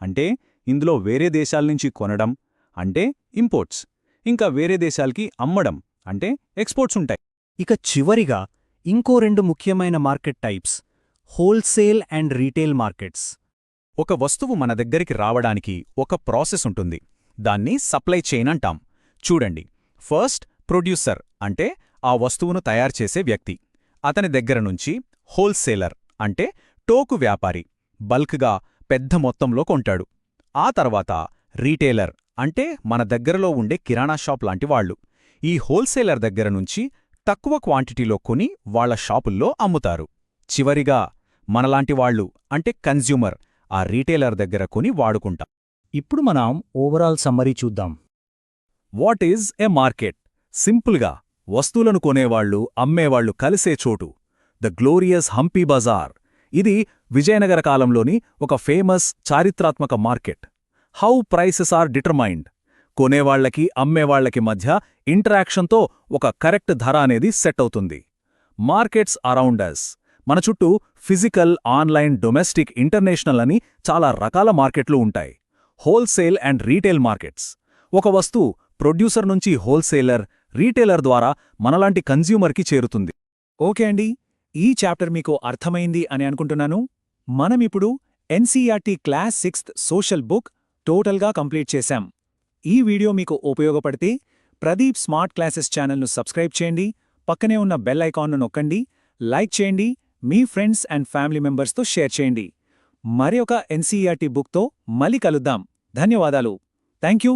అంటే ఇందులో వేరే దేశాల్నుంచి కొనడం, అంటే ఇంపోర్ట్స్, ఇంకా వేరే దేశాలకి అమ్మడం, అంటే ఎక్స్పోర్ట్స్ ఉంటాయి. ఇక చివరిగా ఇంకో 2 ముఖ్యమైన market types, wholesale and retail markets. ఒక వస్తువు మన దగ్గరికి రావడానికి ఒక ప్రాసెస్ ఉంటుంది. దాన్ని సప్లై చైన్ అంటాం. చూడండి, ఫస్ట్ ప్రొడ్యూసర్, అంటే ఆ వస్తువును తయారుచేసే వ్యక్తి. అతని దగ్గర నుంచి హోల్సేలర్, అంటే టోకు వ్యాపారి, బల్క్గా పెద్ద మొత్తంలో కొంటాడు. ఆ తర్వాత రీటైలర్, అంటే మన దగ్గరలో ఉండే కిరాణా షాప్ లాంటి వాళ్ళు. ఈ హోల్సేలర్ దగ్గర నుంచి తక్కువ క్వాంటిటీలో కొని వాళ్ల షాపుల్లో అమ్ముతారు. చివరిగా మనలాంటి వాళ్ళు, అంటే కన్జ్యూమర్, ఆ రీటైలర్ దగ్గర కొని వాడుకుంటాం. ఇప్పుడు మనం ఓవరాల్ సమ్మరీ చూద్దాం. What is a market? సింపుల్గా వస్తువులను కొనేవాళ్లు అమ్మేవాళ్లు కలిసే చోటు. The glorious Hampi bazaar. ఇది విజయనగర కాలంలోని ఒక ఫేమస్ చారిత్రాత్మక market. How prices are determined. కొనేవాళ్లకి అమ్మేవాళ్లకి మధ్య ఇంటరాక్షన్తో ఒక కరెక్ట్ ధర అనేది సెట్ అవుతుంది. Markets around us. మన చుట్టూ ఫిజికల్, ఆన్లైన్, డొమెస్టిక్, ఇంటర్నేషనల్ అని చాలా రకాల మార్కెట్లు ఉంటాయి. Wholesale and retail markets. ఒక వస్తువు ప్రొడ్యూసర్ నుంచి హోల్సేలర్, రీటైలర్ ద్వారా మనలాంటి కన్జ్యూమర్కి చేరుతుంది. ఓకే అండి, ఈ చాప్టర్ మీకు అర్థమైంది అని అనుకుంటున్నాను. మనమిప్పుడు NCERT class 6th social book టోటల్గా కంప్లీట్ చేశాం. ఈ వీడియో మీకు ఉపయోగపడితే ప్రదీప్ స్మార్ట్ క్లాసెస్ ఛానల్ను సబ్స్క్రైబ్ చేయండి, పక్కనే ఉన్న బెల్ ఐకాన్ను నొక్కండి, లైక్ చేయండి, మీ ఫ్రెండ్స్ అండ్ ఫ్యామిలీ మెంబర్స్తో షేర్ చేయండి. మరి ఒక ఎన్సీఈఆర్టీ బుక్తో మళ్ళీ కలుద్దాం. ధన్యవాదాలు. Thank you.